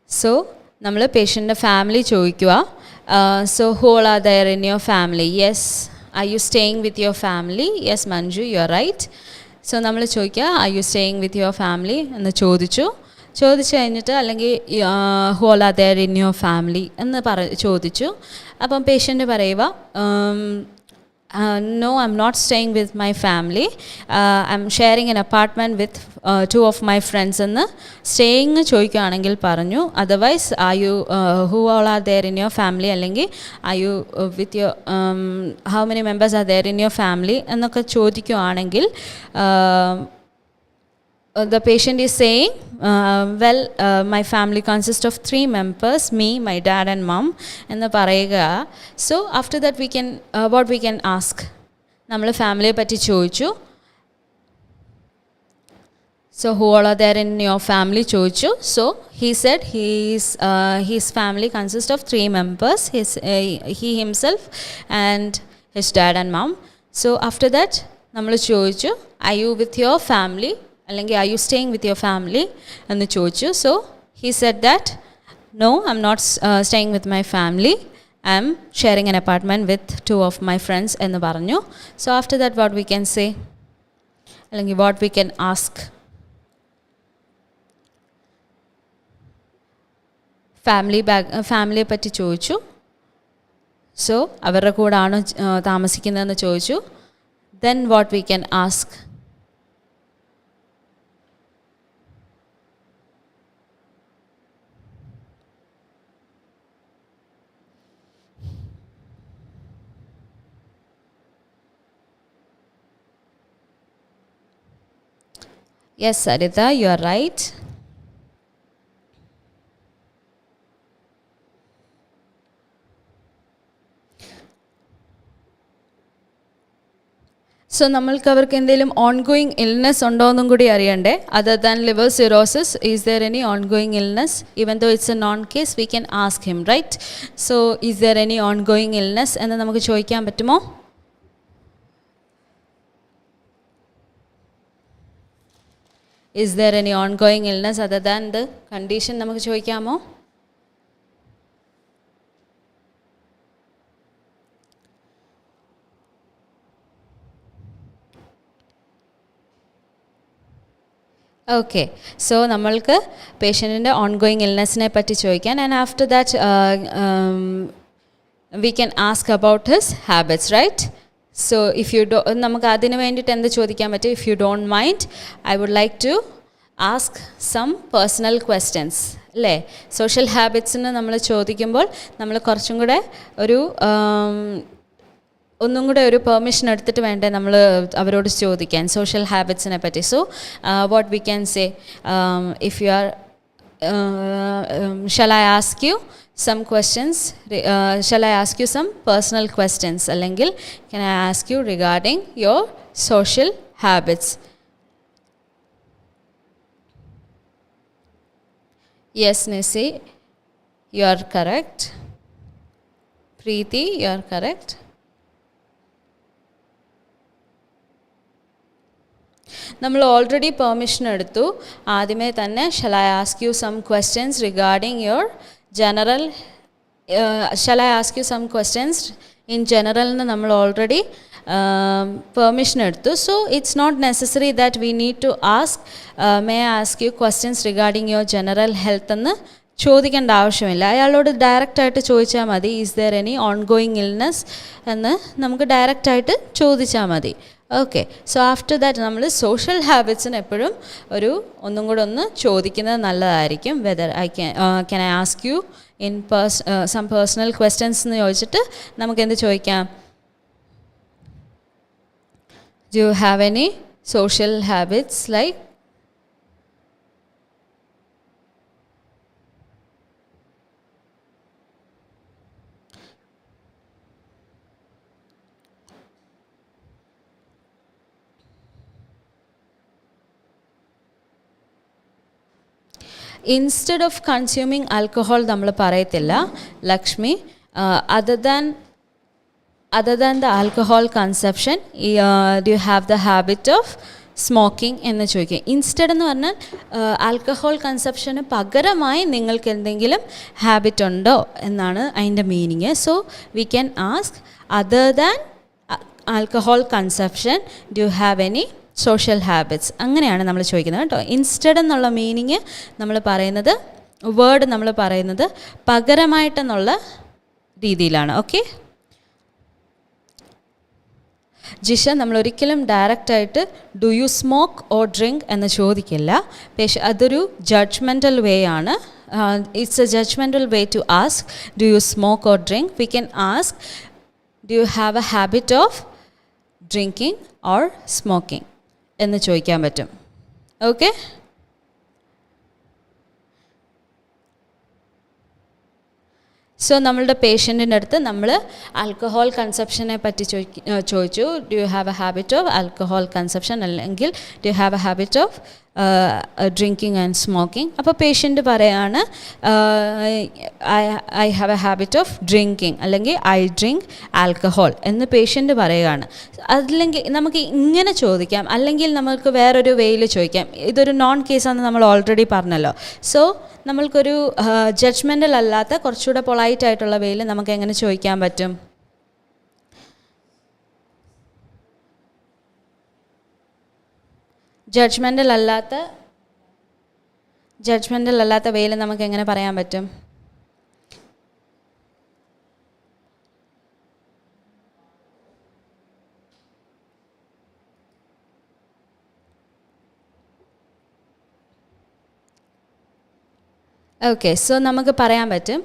So നമ്മൾ പേഷ്യൻ്റെ family ചോദിക്കുക. So who all are there in your family? Yes. Are you staying with your family? Yes Manju, you are right. So നമ്മൾ ചോദിക്കുക are you staying with your family എന്ന് ചോദിച്ചു കഴിഞ്ഞിട്ട് അല്ലെങ്കിൽ who all are there in your family എന്ന് ചോദിച്ചു. അപ്പം patient പറയുക no, I'm not staying with my family. I'm sharing an apartment with two of my friends. എന്ന് സ്റ്റേയിങ് ചോദിക്കുകയാണെങ്കിൽ പറഞ്ഞു. Otherwise are you who all are there in your family അല്ലെങ്കിൽ are you with your how many members are there in your family എന്നൊക്കെ ചോദിക്കുകയാണെങ്കിൽ the patient is saying, my family consists of 3 members, me, my dad and mom, എന്ന് പറയുക. So after that we can, what we can ask, നമ്മൾ ഫാമിലിയെ പറ്റി ചോദിച്ചു. So who all are there in your family ചോദിച്ചു. So he said his family consists of 3 members, he himself and his dad and mom. So after that നമ്മൾ ചോദിച്ചു are you with your family അല്ലെങ്കിൽ are you staying with your family എന്ന് ചോദിച്ചു. So he said that no, I'm not staying with my family, I'm sharing an apartment with 2 of my friends എന്ന് പറഞ്ഞു. So after that what we can say അല്ലെങ്കിൽ what we can ask, ഫാമിലിയെ പറ്റി ചോദിച്ചു. So അവരുടെ കൂടാണോ താമസിക്കുന്നതെന്ന് ചോദിച്ചു. Then what we can ask, yes Sarita, you are right. So നമ്മൾക്ക് അവർക്ക് എന്തെങ്കിലും ഓൺഗോയിങ് ഇൽനെസ് ഉണ്ടോ എന്നും കൂടി അറിയണ്ടേ. Other than liver cirrhosis, is there any ongoing illness? Even though it's a known case we can ask him, right? So is there any ongoing illness എന്ന് നമുക്ക് ചോദിക്കാൻ പറ്റുമോ? Is there any ongoing illness other than the condition? നമുക്ക് ചോദിക്കാമോ? Okay, so നമ്മൾക്ക് പേഷ്യൻറ്റിൻ്റെ ongoing ഇൽനെസ്സിനെ പറ്റി ചോദിക്കാൻ. And after that we can ask about his habits, right? So if you നമുക്ക് അതിന് വേണ്ടിയിട്ട് എന്ത് ചോദിക്കാൻ പറ്റും? If you don't mind, I would like to ask some personal questions, അല്ലേ? സോഷ്യൽ ഹാബിറ്റ്സിന് നമ്മൾ ചോദിക്കുമ്പോൾ നമ്മൾ കുറച്ചും കൂടെ ഒന്നും കൂടെ ഒരു പെർമിഷൻ എടുത്തിട്ട് വേണ്ടേ നമ്മൾ അവരോട് ചോദിക്കാൻ സോഷ്യൽ ഹാബിറ്റ്സിനെ പറ്റി. So what we can say, if you are shall I ask U some questions, shall I ask you some personal questions, അല്ലെങ്കിൽ can I ask you regarding your social habits? Yes Nisi, you are correct. Preeti, you are correct. നമ്മൾ already permission എടുത്തു ആദ്യമേ തന്നെ. shall I ask you some questions regarding your general, shall I ask you some questions in general എന്ന് നമ്മൾ already permission എടുത്തു. So it's not necessary that we need to ask may I ask you questions regarding your general health എന്ന് ചോദിക്കേണ്ട ആവശ്യമില്ല. അയാളോട് ഡയറക്റ്റായിട്ട് ചോദിച്ചാൽ മതി. Is there any ongoing illness എന്ന് നമുക്ക് ഡയറക്റ്റായിട്ട് ചോദിച്ചാൽ മതി. ഓക്കെ, സോ ആഫ്റ്റർ ദാറ്റ് നമ്മൾ സോഷ്യൽ ഹാബിറ്റ്സിന് എപ്പോഴും ഒന്നും കൂടെ ഒന്ന് ചോദിക്കുന്നത് നല്ലതായിരിക്കും. Whether can I ask you in some personal questions എന്ന് ചോദിച്ചിട്ട് നമുക്ക് എന്ത് ചോദിക്കാം? Do you have any social habits like? Instead of consuming alcohol നമ്മൾ പറയത്തില്ല Lakshmi. Other than the alcohol consumption do you have the habit of smoking എന്ന് ചോദിക്കുക. Instead എന്ന് പറഞ്ഞാൽ ആൽക്കഹോൾ കൺസപ്ഷന് പകരമായി നിങ്ങൾക്ക് എന്തെങ്കിലും ഹാബിറ്റ് ഉണ്ടോ എന്നാണ് അതിൻ്റെ meaning. So we can ask other than alcohol consumption, do you have any social habits അങ്ങനെയാണ് നമ്മൾ ചോദിക്കുന്നത് കേട്ടോ. ഇൻസ്റ്റഡ് എന്നുള്ള മീനിങ് നമ്മൾ പറയുന്നത്, വേർഡ് നമ്മൾ പറയുന്നത് പകരമായിട്ടെന്നുള്ള രീതിയിലാണ്. ഓക്കെ, ജിഷ നമ്മളൊരിക്കലും ഡയറക്റ്റായിട്ട് do you smoke or drink എന്ന് ചോദിക്കില്ല. പക്ഷേ അതൊരു ജഡ്ജ്മെൻ്റൽ വേ ആണ്. It's a judgmental way to ask do you smoke or drink. We can ask do you have a habit of drinking or smoking എന്ന് ചോദിക്കാൻ പറ്റും. ഓക്കെ, സോ നമ്മളുടെ പേഷ്യൻറ്റിൻ്റെ അടുത്ത് നമ്മൾ ആൽക്കഹോൾ കൺസപ്ഷനെ പറ്റി ചോദിച്ചു. Do you have a habit of alcohol consumption, അല്ലെങ്കിൽ do you have a habit of drinking and smoking. അപ്പോൾ പേഷ്യൻ്റ് പറയാണ് I have a habit of drinking, അല്ലെങ്കിൽ ഐ ഡ്രിങ്ക് ആൽക്കഹോൾ എന്ന് പേഷ്യൻ്റ് പറയുകയാണ്. അല്ലെങ്കിൽ നമുക്ക് ഇങ്ങനെ ചോദിക്കാം, അല്ലെങ്കിൽ നമുക്ക് വേറൊരു വേയിൽ ചോദിക്കാം. ഇതൊരു നോൺ കേസാണെന്ന് നമ്മൾ ഓൾറെഡി പറഞ്ഞല്ലോ. സോ നമ്മൾക്കൊരു ജഡ്ജ്മെൻ്റൽ അല്ലാത്ത കുറച്ചുകൂടെ പൊളൈറ്റ് ആയിട്ടുള്ള വേയിൽ നമുക്ക് എങ്ങനെ ചോദിക്കാൻ പറ്റും? ജഡ്ജ്മെൻ്റൽ അല്ലാത്ത വേയിൽ നമുക്ക് എങ്ങനെ പറയാൻ പറ്റും? ഓക്കെ, സോ നമുക്ക് പറയാൻ പറ്റും,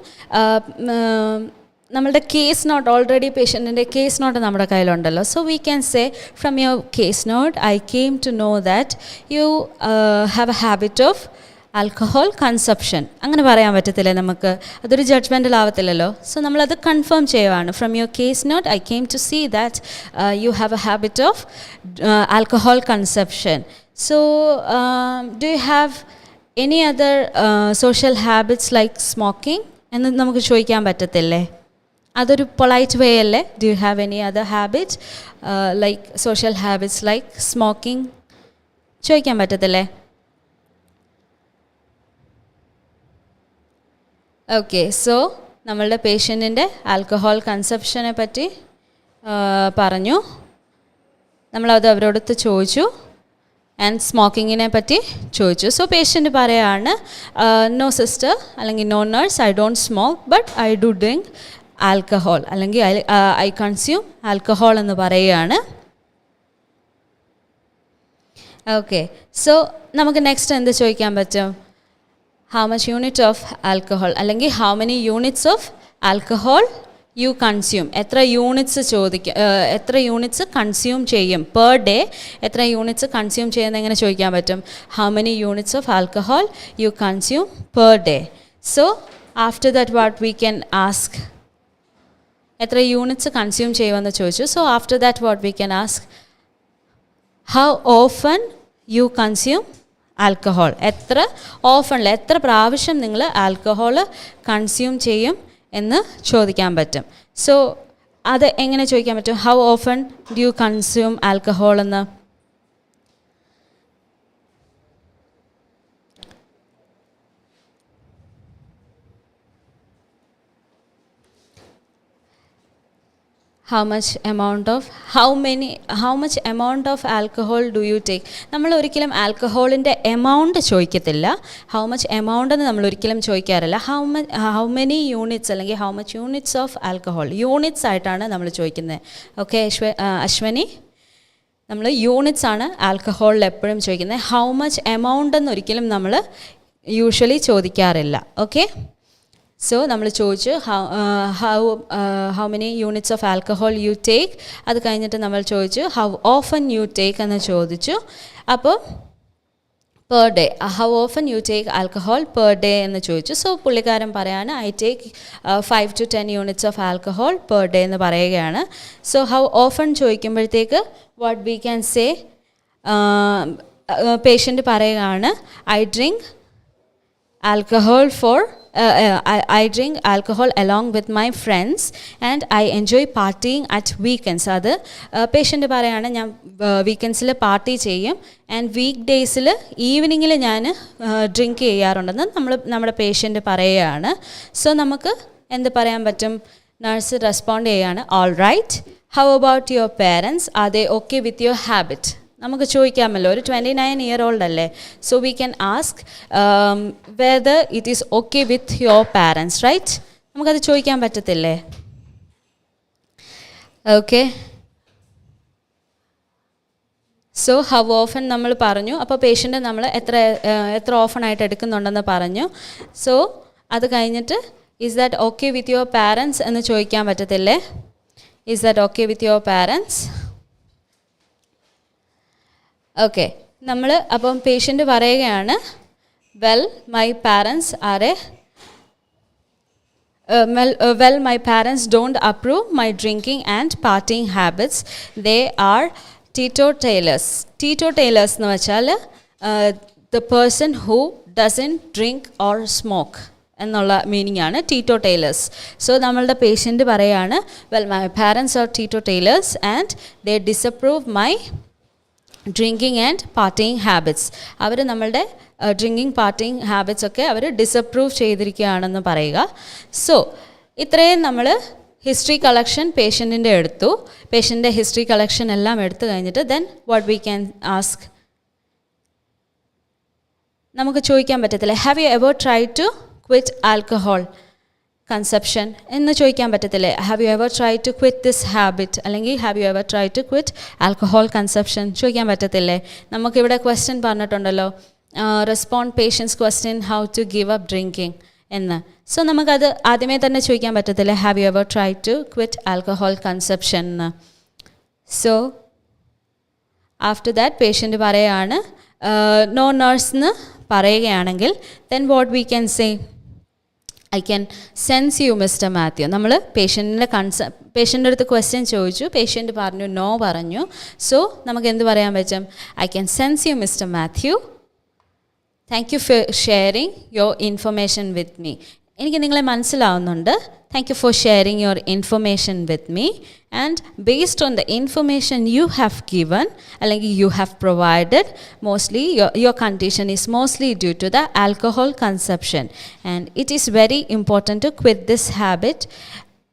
നമ്മളുടെ കേസ് നോട്ട്, ഓൾറെഡി പേഷ്യൻറ്റിൻ്റെ കേസ് നോട്ട് നമ്മുടെ കയ്യിലുണ്ടല്ലോ. So we can say from your case note I came to know that you have a habit of alcohol consumption. അങ്ങനെ പറയാൻ പറ്റത്തില്ലേ നമുക്ക്? അതൊരു ജഡ്ജ്മെൻ്റൽ ആവത്തില്ലല്ലോ. സോ നമ്മളത് കൺഫേം ചെയ്യുവാണ്. From your case note I came to see that you have a habit of alcohol consumption. So do you have any other social habits like smoking എന്ന് നമുക്ക് ചോദിക്കാൻ പറ്റത്തില്ലേ? അതൊരു പൊളൈറ്റ് വേ അല്ലേ? Do you have any other habits like social habits like smoking ചോദിക്കാൻ പറ്റത്തില്ലേ? Okay, so നമ്മളുടെ പേഷ്യൻറ്റിൻ്റെ alcohol കൺസപ്ഷനെ പറ്റി പറഞ്ഞു, നമ്മളത് അവരോടത്ത് ചോദിച്ചു. ആൻഡ് സ്മോക്കിങ്ങിനെ പറ്റി ചോദിച്ചു. സോ പേഷ്യൻ്റ് പറയാണ് നോ സിസ്റ്റർ, അല്ലെങ്കിൽ no nurse, I don't smoke but I do drink alcohol, അല്ലെങ്കിൽ ഐ കൺസ്യൂം ആൽക്കഹോൾ എന്ന് പറയുകയാണ്. ഓക്കെ, സോ നമുക്ക് നെക്സ്റ്റ് എന്ത് ചോദിക്കാൻ പറ്റും? How much unit of alcohol, അല്ലെങ്കിൽ how many units of alcohol you consume. എത്ര യൂണിറ്റ്സ് കൺസ്യൂം ചെയ്യും പെർ ഡേ? എത്ര യൂണിറ്റ്സ് കൺസ്യൂം ചെയ്യുന്നത് എങ്ങനെ ചോദിക്കാൻ പറ്റും? How many units of alcohol you consume per day. So after that what V can ask, എത്ര units consume ചെയ്യുമെന്ന് ചോദിച്ചു. So after that what V can ask how often you consume alcohol. എത്ര ഓഫണിൽ, എത്ര പ്രാവശ്യം നിങ്ങൾ ആൽക്കഹോൾ കൺസ്യൂം ചെയ്യും എന്ന് ചോദിക്കാൻ പറ്റും. സോ അത് എങ്ങനെ ചോദിക്കാൻ പറ്റും? How often do you consume alcohol എന്ന്? how much amount of alcohol do you take? നമ്മൾ ഒരിക്കലും ആൽക്കഹോളിൻ്റെ എമൗണ്ട് ചോദിക്കത്തില്ല. ഹൗ മച്ച് എമൗണ്ട് എന്ന് നമ്മൾ ഒരിക്കലും ചോദിക്കാറില്ല. ഹൗ മെനി യൂണിറ്റ്സ്, അല്ലെങ്കിൽ how much units of alcohol, units ആയിട്ടാണ് നമ്മൾ ചോദിക്കുന്നത്. ഓക്കെ അശ്വനി, നമ്മൾ യൂണിറ്റ്സ് ആണ് ആൽക്കഹോളിൽ എപ്പോഴും ചോദിക്കുന്നത്. ഹൗ മച്ച് എമൗണ്ട് എന്ന് ഒരിക്കലും നമ്മൾ യൂഷ്വലി ചോദിക്കാറില്ല. ഓക്കെ, സോ നമ്മൾ ചോദിച്ചു how many units of alcohol you take. അത് കഴിഞ്ഞിട്ട് നമ്മൾ ചോദിച്ചു ഹൗ ഓഫൻ യു ടേക്ക് എന്ന് ചോദിച്ചു. അപ്പോൾ per day, how often you take alcohol per day എന്ന് ചോദിച്ചു. സോ പുള്ളിക്കാരൻ പറയാണ് I take 5 to 10 units of alcohol per day എന്ന് പറയുകയാണ്. സോ ഹൗ ഓഫൺ ചോദിക്കുമ്പോഴത്തേക്ക് what we can say, patient പറയുകയാണ് I drink alcohol I drink alcohol along with my friends and I enjoy partying at weekends. അത് patient പറയാണ് ഞാൻ വീക്കെൻഡ്സിൽ party ചെയ്യും and week ഡേയ്സിൽ ഈവനിങ്ങിൽ ഞാൻ ഡ്രിങ്ക് ചെയ്യാറുണ്ടെന്ന് നമ്മുടെ പേഷ്യൻ്റ് പറയുകയാണ്. സോ നമുക്ക് എന്ത് പറയാൻ പറ്റും? നഴ്സ് റെസ്പോണ്ട് ചെയ്യുകയാണ് all right, how about your parents, are they okay with your habit നമുക്ക് ചോദിക്കാമല്ലോ, ഒരു 29-year-old അല്ലേ. So we can ask whether it is okay with your parents, right? നമുക്കത് ചോദിക്കാൻ പറ്റത്തില്ലേ? ഓക്കെ. സോ ഹൗ ഓഫൺ നമ്മൾ പറഞ്ഞു. അപ്പോൾ പേഷ്യൻ്റ് നമ്മൾ എത്ര ഓഫൺ ആയിട്ട് എടുക്കുന്നുണ്ടെന്ന് പറഞ്ഞു. സോ അത് കഴിഞ്ഞിട്ട് is that okay with your parents എന്ന് ചോദിക്കാൻ പറ്റത്തില്ലേ? Is that okay with your parents? Okay. നമ്മൾ അപ്പം പേഷ്യൻ്റ് പറയുകയാണ്, well my parents are my parents don't approve my drinking and partying habits. They are teetotalers. Teetotalers എന്ന് വെച്ചാൽ the person who doesn't drink or smoke എന്നുള്ള meaning ആണ് teetotalers. So നമ്മളുടെ patient പറയാണ്, well my parents are teetotalers and they disapprove my drinking and partying habits. അവർ നമ്മളുടെ drinking parting habits ഒക്കെ അവർ disapprove ചെയ്തിരിക്കുകയാണെന്ന് പറയുക. സോ ഇത്രയും നമ്മൾ ഹിസ്റ്ററി കളക്ഷൻ പേഷ്യൻറ്റിൻ്റെ എടുത്തു. പേഷ്യൻ്റെ ഹിസ്റ്ററി കളക്ഷൻ എല്ലാം എടുത്തു കഴിഞ്ഞിട്ട് then what V can ask, നമുക്ക് ചോദിക്കാൻ പറ്റത്തില്ല, have you ever try to quit alcohol consumption എന്ന് ചോദിക്കാൻ പറ്റത്തില്ലേ? Have you ever try to quit this habit, അല്ലെങ്കിൽ have you ever try to quit alcohol consumption ചോദിക്കാൻ പറ്റത്തില്ലേ? നമുക്കിവിടെ ക്വസ്റ്റ്യൻ പറഞ്ഞിട്ടുണ്ടല്ലോ, respond patients question how to give up drinking എന്ന്. So നമുക്കത് ആദ്യമേ തന്നെ ചോദിക്കാൻ പറ്റത്തില്ലേ, have you ever try to quit alcohol consumption എന്ന്. സോ ആഫ്റ്റർ ദാറ്റ് പേഷ്യൻ്റ് പറയുകയാണ്, നോ നഴ്സ് എന്ന് പറയുകയാണെങ്കിൽ then what we can say, I can sense you mister Mathew. നമ്മൾ പേഷ്യൻ്റെ അടുത്ത് ക്വസ്റ്റ്യൻ ചോദിച്ചു, പേഷ്യൻ്റ് പറഞ്ഞു, നോ പറഞ്ഞു. സോ നമുക്ക് എന്ത് പറയാൻ പറ്റും? I can sense you mister Mathew, thank you for sharing your information with me. എനിക്ക് നിങ്ങളെ മനസ്സിലാവുന്നുണ്ട്. Thank you for sharing your information with me and based on the information you have given അല്ലെങ്കിൽ you have provided, mostly your condition is mostly due to the alcohol consumption and it is very important to quit this habit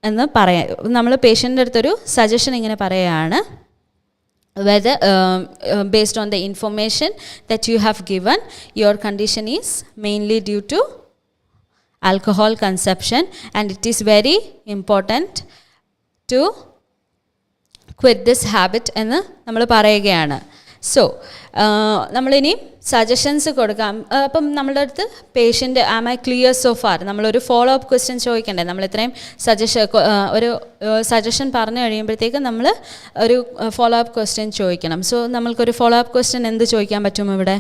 എന്ന് പറയാം. നമ്മൾ പേഷ്യൻ്റെ അടുത്തൊരു suggestion ഇങ്ങനെ പറയുകയാണ്, whether based on the information that you have given, your condition is mainly due to alcohol consumption and it is very important to quit this habit എന്ന് നമ്മൾ പറയുകയാണ്. So നമ്മളിനി സജഷൻസ് കൊടുക്കാം. അപ്പം നമ്മളുടെ അടുത്ത് patient am I clear so far, നമ്മളൊരു follow up question ചോദിക്കണ്ടേ? നമ്മൾ ഇത്രയും ഒരു സജഷൻ പറഞ്ഞു കഴിയുമ്പോഴത്തേക്ക് നമ്മൾ ഒരു ഫോളോ അപ്പ് ക്വസ്റ്റ്യൻ ചോദിക്കണം. സോ നമ്മൾക്കൊരു ഫോളോ അപ്പ് ക്വസ്റ്റ്യൻ എന്ത് ചോദിക്കാൻ പറ്റും ഇവിടെ?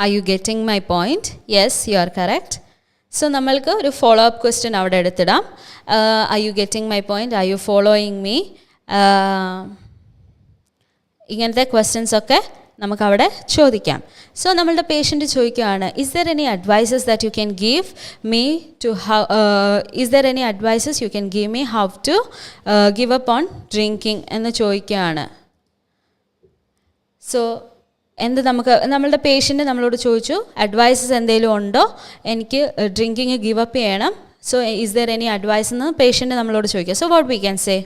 Are you getting my point? Yes, you are correct. So നമ്മൾക്ക് ഒരു ഫോളോ അപ്പ് ക്വസ്റ്റ്യൻ അവിടെ എടുത്തിടാം. Are you getting my point? Are you following me? ഇങ്ങനത്തെ ക്വസ്റ്റ്യൻസ് ഒക്കെ നമുക്കവിടെ ചോദിക്കാം. സോ നമ്മളുടെ പേഷ്യൻ്റ് ചോദിക്കുകയാണ്, is there any advices that you can give me to how is there any advices you can give me how to give up on drinking എന്ന് ചോദിക്കുകയാണ്. So നമ്മളുടെ patient നമ്മളോട് ചോദിച്ചു, അഡ്വൈസസ് എന്തെങ്കിലും ഉണ്ടോ, എനിക്ക് ഡ്രിങ്കിങ് ഗിവ് അപ്പ് ചെയ്യണം. So is there any advice എന്ന് പേഷ്യൻ്റ് നമ്മളോട് ചോദിക്കുക. സോ വാട്ട് വി ക്യാൻ സേ,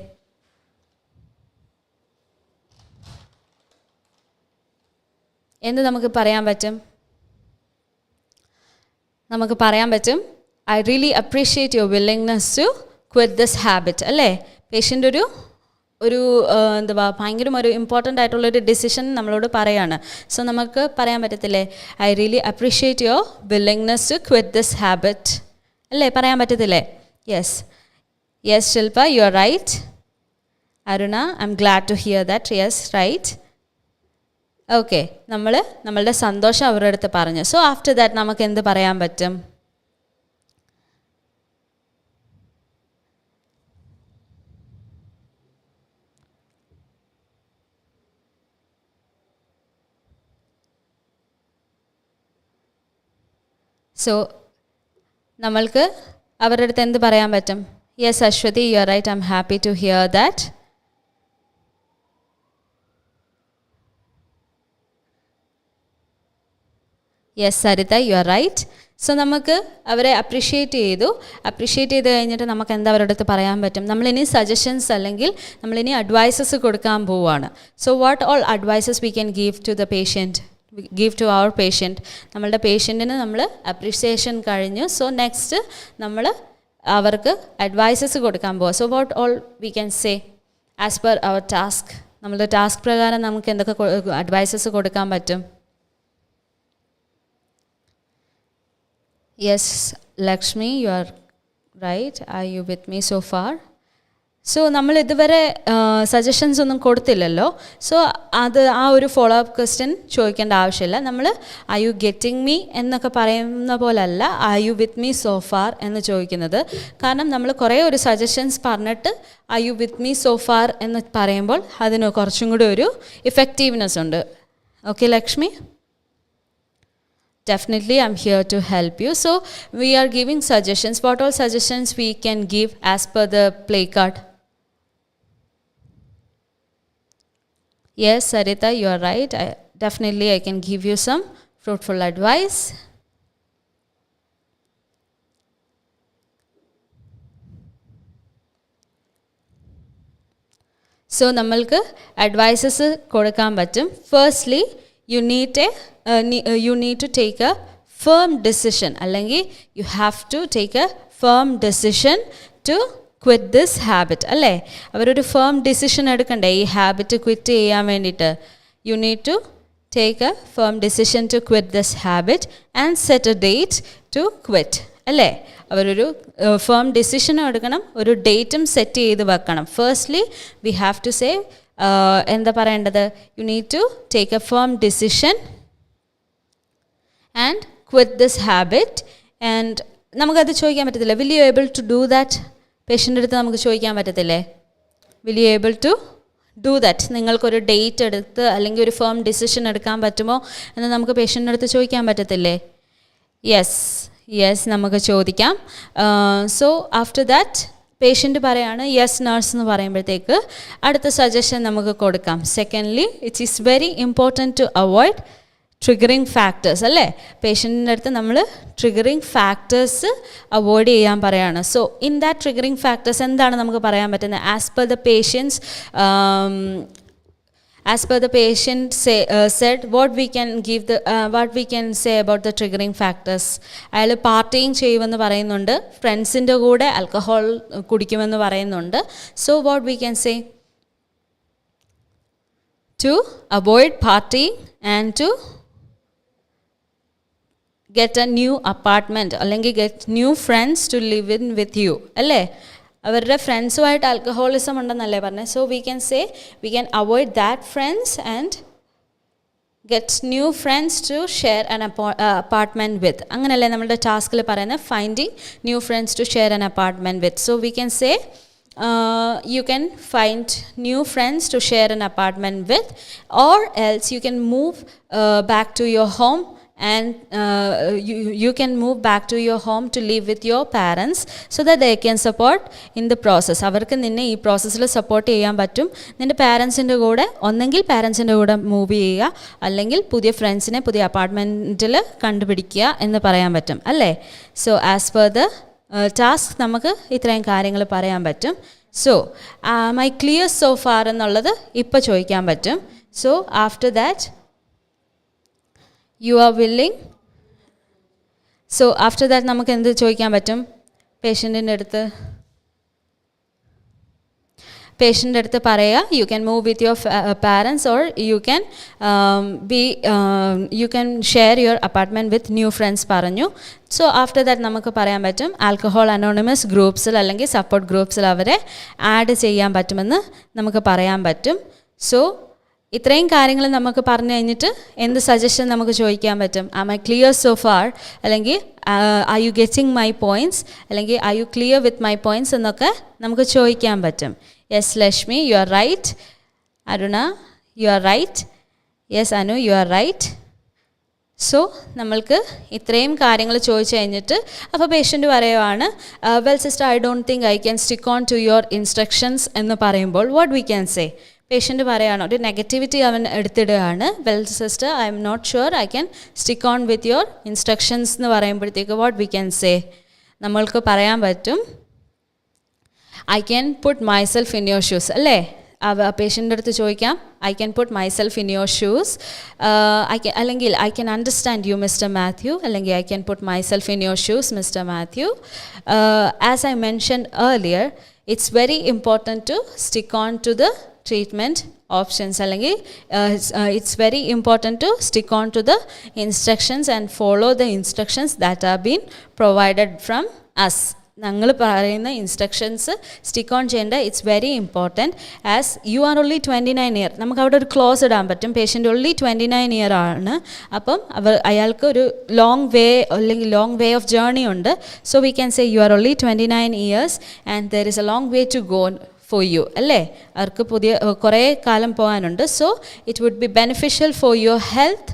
എന്ത് നമുക്ക് പറയാൻ പറ്റും? നമുക്ക് പറയാൻ പറ്റും, I really appreciate your willingness to quit this habit. അല്ലേ? പേഷ്യൻ്റ് ഒരു എന്തുവാ ഭയങ്കര ഒരു ഇമ്പോർട്ടൻ്റ് ആയിട്ടുള്ളൊരു ഡിസിഷൻ നമ്മളോട് പറയാണ്. സോ നമുക്ക് പറയാൻ പറ്റത്തില്ലേ, I really appreciate your willingness to quit this habit അല്ലേ? പറയാൻ പറ്റത്തില്ലേ? Yes yes Shilpa, you are right. Aruna, I am glad to hear that. Yes right. Okay, നമ്മളുടെ സന്തോഷം അവരുടെ അടുത്ത് പറഞ്ഞു. സോ ആഫ്റ്റർ ദാറ്റ് നമുക്ക് എന്ത് പറയാൻ പറ്റും? സോ നമ്മൾക്ക് അവരുടെ അടുത്ത് എന്ത് പറയാൻ പറ്റും? Yes Aswathy, you are right, I am happy to hear that. Yes Sarita, you are right. So നമുക്ക് അവരെ അപ്രിഷ്യേറ്റ് ചെയ്ത് കഴിഞ്ഞിട്ട് നമുക്ക് എന്താ അവരുടെ അടുത്ത് പറയാൻ പറ്റും? നമ്മളിനി സജഷൻസ് അല്ലെങ്കിൽ നമ്മളിനി അഡ്വൈസസ് കൊടുക്കാൻ പോവുകയാണ്. So what all advices we can give to the patient, give to our patient? നമ്മളുടെ പേഷ്യൻറ്റിന് നമ്മൾ അപ്രിസിയേഷൻ കഴിഞ്ഞു. സോ നെക്സ്റ്റ് നമ്മൾ അവർക്ക് അഡ്വൈസസ് കൊടുക്കാൻ പോവുക. So what all we can say as per our task? നമ്മളുടെ ടാസ്ക് പ്രകാരം നമുക്ക് എന്തൊക്കെ അഡ്വൈസസ് കൊടുക്കാൻ പറ്റും? Yes Lakshmi, you are right. Are you with me so far? So നമ്മൾ ഇതുവരെ സജഷൻസ് ഒന്നും കൊടുത്തില്ലല്ലോ. സോ അത് ആ ഒരു ഫോളോ അപ്പ് ക്വസ്റ്റ്യൻ ചോദിക്കേണ്ട ആവശ്യമില്ല. നമ്മൾ ആർ യു ഗെറ്റിംഗ് മീ എന്നൊക്കെ പറയുന്ന പോലല്ല R you with me so far എന്ന് ചോദിക്കുന്നത്. കാരണം നമ്മൾ കുറേ ഒരു സജഷൻസ് പറഞ്ഞിട്ട് R you with me so far എന്ന് പറയുമ്പോൾ അതിന് കുറച്ചും കൂടി ഒരു ഇഫക്റ്റീവ്നെസ് ഉണ്ട്. Okay Lakshmi? Definitely, I'm here to help you. So, we are giving suggestions. What all suggestions we can give as per the play card? Yes, Sarita, you are right. Definitely, I can give you some fruitful advice. So, nammalku advices kodakkan pattum. Firstly, you need to take a firm decision. Allengi you have to take a firm decision to quit this habit. Alle avaroru firm decision edukande ee habit quit cheyan vendite. You need to take a firm decision to quit this habit and set a date to quit. Alle avaroru firm decision edukkanam, oru date set cheyidu vekkanam. Firstly, we have to say എന്താ പറയേണ്ടത്? You need to take a firm decision and quit this habit. And നമുക്കത് ചോദിക്കാൻ പറ്റത്തില്ല. Will you able to do that? പേഷ്യൻ്റെ അടുത്ത് നമുക്ക് ചോദിക്കാൻ പറ്റത്തില്ലേ? Will you able to do that? നിങ്ങൾക്കൊരു ഡേറ്റ് എടുത്ത് അല്ലെങ്കിൽ ഒരു ഫേം ഡിസിഷൻ എടുക്കാൻ പറ്റുമോ എന്ന് നമുക്ക് പേഷ്യൻ്റെ അടുത്ത് ചോദിക്കാൻ പറ്റത്തില്ലേ? യെസ് നമുക്ക് ചോദിക്കാം. സോ ആഫ്റ്റർ ദാറ്റ് പേഷ്യൻ്റ് പറയാണ് യെസ് നഴ്സ് എന്ന് പറയുമ്പോഴത്തേക്ക് അടുത്ത സജഷൻ നമുക്ക് കൊടുക്കാം. Secondly, it is very important to avoid triggering factors. അല്ലേ? പേഷ്യൻറ്റിൻ്റെ അടുത്ത് നമ്മൾ ട്രിഗറിങ് ഫാക്ടേഴ്സ് അവോയ്ഡ് ചെയ്യാൻ പറയാണ്. So in that triggering factors എന്താണ് നമുക്ക് പറയാൻ പറ്റുന്നത്? As per the patients as per the patient said, what we can say about the triggering factors? അയാൾ പാർട്ടിങ് ചെയ്യുമെന്ന് പറയുന്നുണ്ട്, ഫ്രണ്ട്സിൻ്റെ കൂടെ ആൽക്കഹോൾ കുടിക്കുമെന്ന് പറയുന്നുണ്ട്. So what we can say? To avoid partying and to get a new apartment അല്ലെങ്കിൽ get new friends to live in with you. അല്ലേ? അവരുടെ ഫ്രണ്ട്സുമായിട്ട് ആൽക്കഹോളിസം ഉണ്ടെന്നല്ലേ പറഞ്ഞത്. So we can say we can avoid that friends and get new friends to share an apartment with. അങ്ങനെയല്ലേ നമ്മുടെ ടാസ്കിൽ പറയുന്നത്? Finding new friends to share an apartment with. So we can say you can find new friends to share an apartment with, or else you can move back to your home and you can move back to your home to live with your parents so that they can support in the process. അവർക്ക് നിന്നെ ഈ പ്രോസസ്സിൽ support ചെയ്യാൻ പറ്റും. നിൻ്റെ പാരൻസിൻ്റെ കൂടെ ഒന്നെങ്കിൽ പാരൻസിൻ്റെ കൂടെ മൂവ് ചെയ്യുക, അല്ലെങ്കിൽ പുതിയ ഫ്രണ്ട്സിനെ പുതിയ അപ്പാർട്ട്മെൻറ്റിൽ കണ്ടുപിടിക്കുക എന്ന് പറയാൻ പറ്റും. അല്ലേ? So as per the task നമുക്ക് ഇത്രയും കാര്യങ്ങൾ പറയാൻ പറ്റും. So my clear so far എന്നുള്ളത് ഇപ്പോൾ ചോദിക്കാൻ പറ്റും. So after that you R willing. So after that നമുക്ക് എന്ത് ചോദിക്കാൻ പറ്റും? പേഷ്യൻറ്റിൻ്റെ അടുത്ത് പറയുക, you can move with your parents or you can share your apartment with new friends പറഞ്ഞു. സോ ആഫ്റ്റർ ദാറ്റ് നമുക്ക് പറയാൻ പറ്റും ആൽക്കഹോൾ അനോണിമസ് ഗ്രൂപ്പ്സിൽ അല്ലെങ്കിൽ സപ്പോർട്ട് ഗ്രൂപ്പ്സിൽ അവരെ ആഡ് ചെയ്യാൻ പറ്റുമെന്ന് നമുക്ക് പറയാൻ പറ്റും. സോ ഇത്രയും കാര്യങ്ങൾ നമുക്ക് പറഞ്ഞു കഴിഞ്ഞിട്ട് എന്ത് സജഷൻ നമുക്ക് ചോദിക്കാൻ പറ്റും? Am I clear so far, അല്ലെങ്കിൽ are you getting my points, അല്ലെങ്കിൽ are you clear with my points എന്നൊക്കെ നമുക്ക് ചോദിക്കാൻ പറ്റും. Yes Lakshmi, you are right. Aruna, you are right. Yes Anu, you are right. So നമ്മൾക്ക് ഇത്രയും കാര്യങ്ങൾ ചോദിച്ചു കഴിഞ്ഞിട്ട് അപ്പോൾ പേഷ്യൻ്റ് പറയുവാണ് well sister I don't think I can stick on to your instructions എന്ന് പറയുമ്പോൾ what we can say? Patient പറയുകയാണ്, ഒരു നെഗറ്റിവിറ്റി അവൻ എടുത്തിടുകയാണ്. Well sister, I am not sure I can stick on with your instructions എന്ന് പറയുമ്പോഴത്തേക്ക് what we can say, നമ്മൾക്ക് പറയാൻ പറ്റും I can put myself in your shoes അല്ലേ. പേഷ്യൻ്റെ അടുത്ത് ചോദിക്കാം, I can put myself in your shoes, അല്ലെങ്കിൽ I can understand you mister Mathew, അല്ലെങ്കിൽ I can put myself in your shoes mister Mathew. As I mentioned earlier, it's very important to stick on to the treatment options, അല്ലെങ്കിൽ it's very important to stick on to the instructions and follow the instructions that are been provided from us. ഞങ്ങൾ പറയുന്ന instructions stick on ചെയ്യേണ്ട, it's very important. As you are only 29 year, നമുക്ക് അവിടെ ഒരു close ഇടാൻ പറ്റും, patient only 29 year ആണ്. അപ്പം അയാൾക്ക് ഒരു ലോങ് വേ അല്ലെങ്കിൽ ലോങ് വേ ഓഫ് ജേർണി ഉണ്ട്. So we can say you are only 29 years and there is a long way to go for you അല്ലേ. അവർക്ക് കുറേ കാലം പോകാനുണ്ട്. So it would be beneficial for your health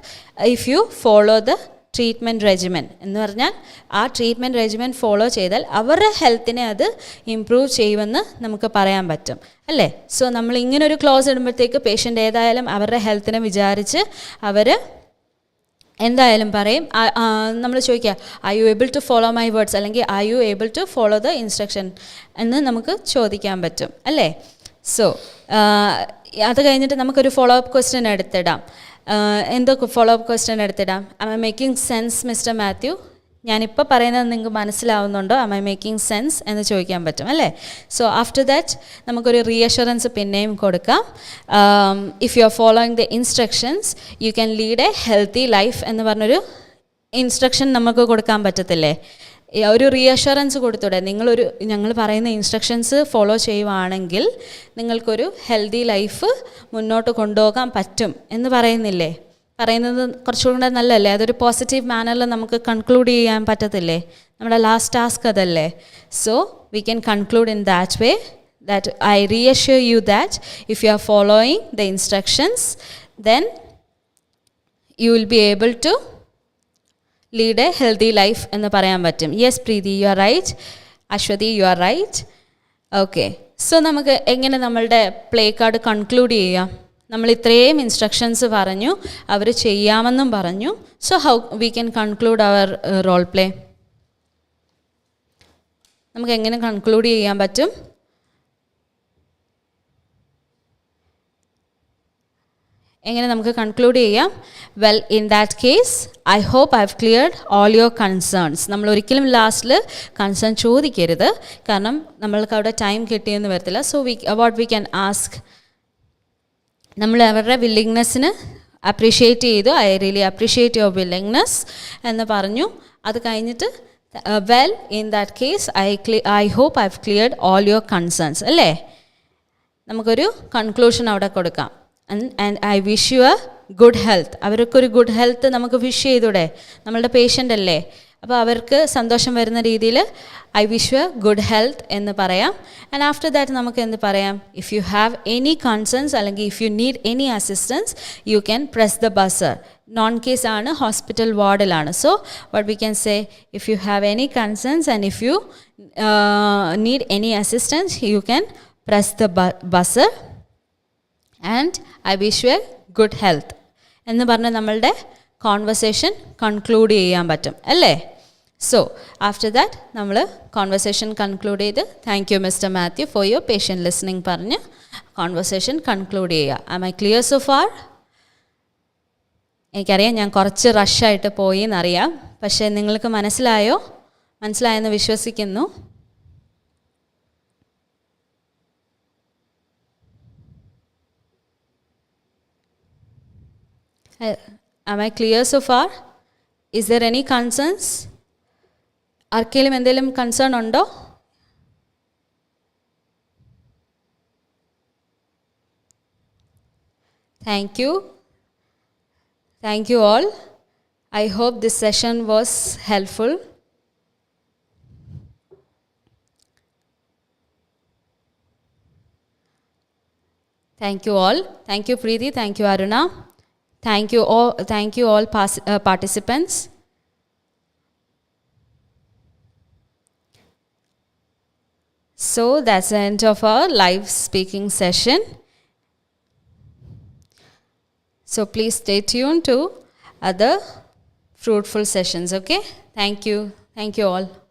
if you follow the treatment regimen. എന്ന് പറഞ്ഞാൽ ആ treatment regimen follow ചെയ്താൽ അവരുടെ ഹെൽത്തിനെ അത് ഇമ്പ്രൂവ് ചെയ്യുമെന്ന് നമുക്ക് പറയാൻ പറ്റും അല്ലേ. സോ നമ്മൾ ഇങ്ങനൊരു ക്ലോസ് ഇടുമ്പോഴത്തേക്ക് പേഷ്യൻ്റ് ഏതായാലും അവരുടെ ഹെൽത്തിനെ വിചാരിച്ച് അവർ എന്തായാലും പറയും. നമ്മൾ ചോദിക്കുക, are you able to follow my words, അല്ലെങ്കിൽ are you able to follow the instruction എന്ന് നമുക്ക് ചോദിക്കാൻ പറ്റും അല്ലേ. സോ അത് കഴിഞ്ഞിട്ട് നമുക്കൊരു ഫോളോ അപ്പ് ക്വസ്റ്റ്യൻ എടുത്തിടാം. എന്തൊക്കെ ഫോളോ അപ്പ് ക്വസ്റ്റ്യൻ എടുത്തിടാം? Am I making sense mister Mathew? ഞാനിപ്പോൾ പറയുന്നത് നിങ്ങൾക്ക് മനസ്സിലാവുന്നുണ്ടോ? ആം ഐ മേക്കിംഗ് സെൻസ് എന്ന് ചോദിക്കാൻ പറ്റും അല്ലേ. സോ ആഫ്റ്റർ ദാറ്റ് നമുക്കൊരു റീഅഷുറൻസ് പിന്നെയും കൊടുക്കാം. If you are following the instructions you can lead A healthy life എന്ന് പറഞ്ഞൊരു ഇൻസ്ട്രക്ഷൻ നമുക്ക് കൊടുക്കാൻ പറ്റത്തില്ലേ. ഒരു റീഅഷുറൻസ് കൊടുത്തൂടെ, ഞങ്ങൾ പറയുന്ന ഇൻസ്ട്രക്ഷൻസ് ഫോളോ ചെയ്യുവാണെങ്കിൽ നിങ്ങൾക്കൊരു ഹെൽത്തി ലൈഫ് മുന്നോട്ട് കൊണ്ടുപോകാൻ പറ്റും എന്ന് പറയുന്നില്ലേ. പറയുന്നത് കുറച്ചുകൂടെ നല്ലതല്ലേ, അതൊരു പോസിറ്റീവ് മാനറിൽ നമുക്ക് കൺക്ലൂഡ് ചെയ്യാൻ പറ്റത്തില്ലേ. നമ്മുടെ ലാസ്റ്റ് ടാസ്ക് അതല്ലേ. So we can conclude in that way that I reassure you that if you are following the instructions then you will be able to lead a healthy life എന്ന് പറയാൻ പറ്റും. Yes Preethi, you are right. Aswathy, you are right. Okay, so നമുക്ക് എങ്ങനെ നമ്മളുടെ play card conclude ചെയ്യാം? നമ്മൾ ഇത്രയും instructions പറഞ്ഞു, അവർ ചെയ്യാമെന്നും പറഞ്ഞു. So how we can conclude our role play? നമുക്ക് എങ്ങനെ കൺക്ലൂഡ് ചെയ്യാൻ പറ്റും? എങ്ങനെ നമുക്ക് കൺക്ലൂഡ് ചെയ്യാം? Well, in that case I hope I have cleared all your concerns. നമ്മൾ ഒരിക്കലും ലാസ്റ്റിൽ കൺസേൺ ചോദിക്കരുത്, കാരണം നമ്മൾക്ക് അവിടെ ടൈം കിട്ടിയെന്ന് വരത്തില്ല. So what we can ask, നമ്മൾ അവരുടെ വില്ലിങ്നെസ്സിന് അപ്രീഷിയേറ്റ് ചെയ്തു. I really appreciate your willingness എന്ന് പറഞ്ഞു. അത് കഴിഞ്ഞിട്ട് well, in that case I hope I have cleared all your concerns അല്ലേ. നമുക്കൊരു കൺക്ലൂഷൻ അവിടെ കൊടുക്കാം. And I wish you a good health. അവർക്കൊരു ഗുഡ് ഹെൽത്ത് നമുക്ക് വിഷ് ചെയ്തൂടെ? നമ്മളുടെ പേഷ്യൻ്റ് അല്ലേ, അപ്പോൾ അവർക്ക് സന്തോഷം വരുന്ന രീതിയിൽ I wish you a good health എന്ന് പറയാം. ആൻഡ് ആഫ്റ്റർ ദാറ്റ് നമുക്ക് എന്ത് പറയാം? If you have any concerns അല്ലെങ്കിൽ if you need any assistance you can press the buzzer. Non case ആണ്, ഹോസ്പിറ്റൽ വാർഡിലാണ്. So what we can say, if you have any concerns and if you need any assistance you can press the buzzer and I wish you a good health എന്ന് പറഞ്ഞ് നമ്മളുടെ conversation conclude ചെയ്യാൻ പറ്റും അല്ലേ. So after that നമ്മൾ conversation conclude ചെയ്ത് thank you mister Mathew for your patient listening പറഞ്ഞ് conversation conclude ചെയ്യുക. Am I clear so far? എനിക്കറിയാം ഞാൻ കുറച്ച് റഷായിട്ട് പോയി എന്നറിയാം, പക്ഷേ നിങ്ങൾക്ക് മനസ്സിലായെന്ന് വിശ്വസിക്കുന്നു. Am I clear so far? Is there any concerns? ആർക്കെങ്കിലും എന്തെങ്കിലും കൺസേൺ ഉണ്ടോ? Thank you. Thank you all. I hope this session was helpful. Thank you all. Thank you Preeti. Thank you Aruna. Thank you all participants. So that's the end of our live speaking session. So please stay tuned to other fruitful sessions. Okay. Thank you all.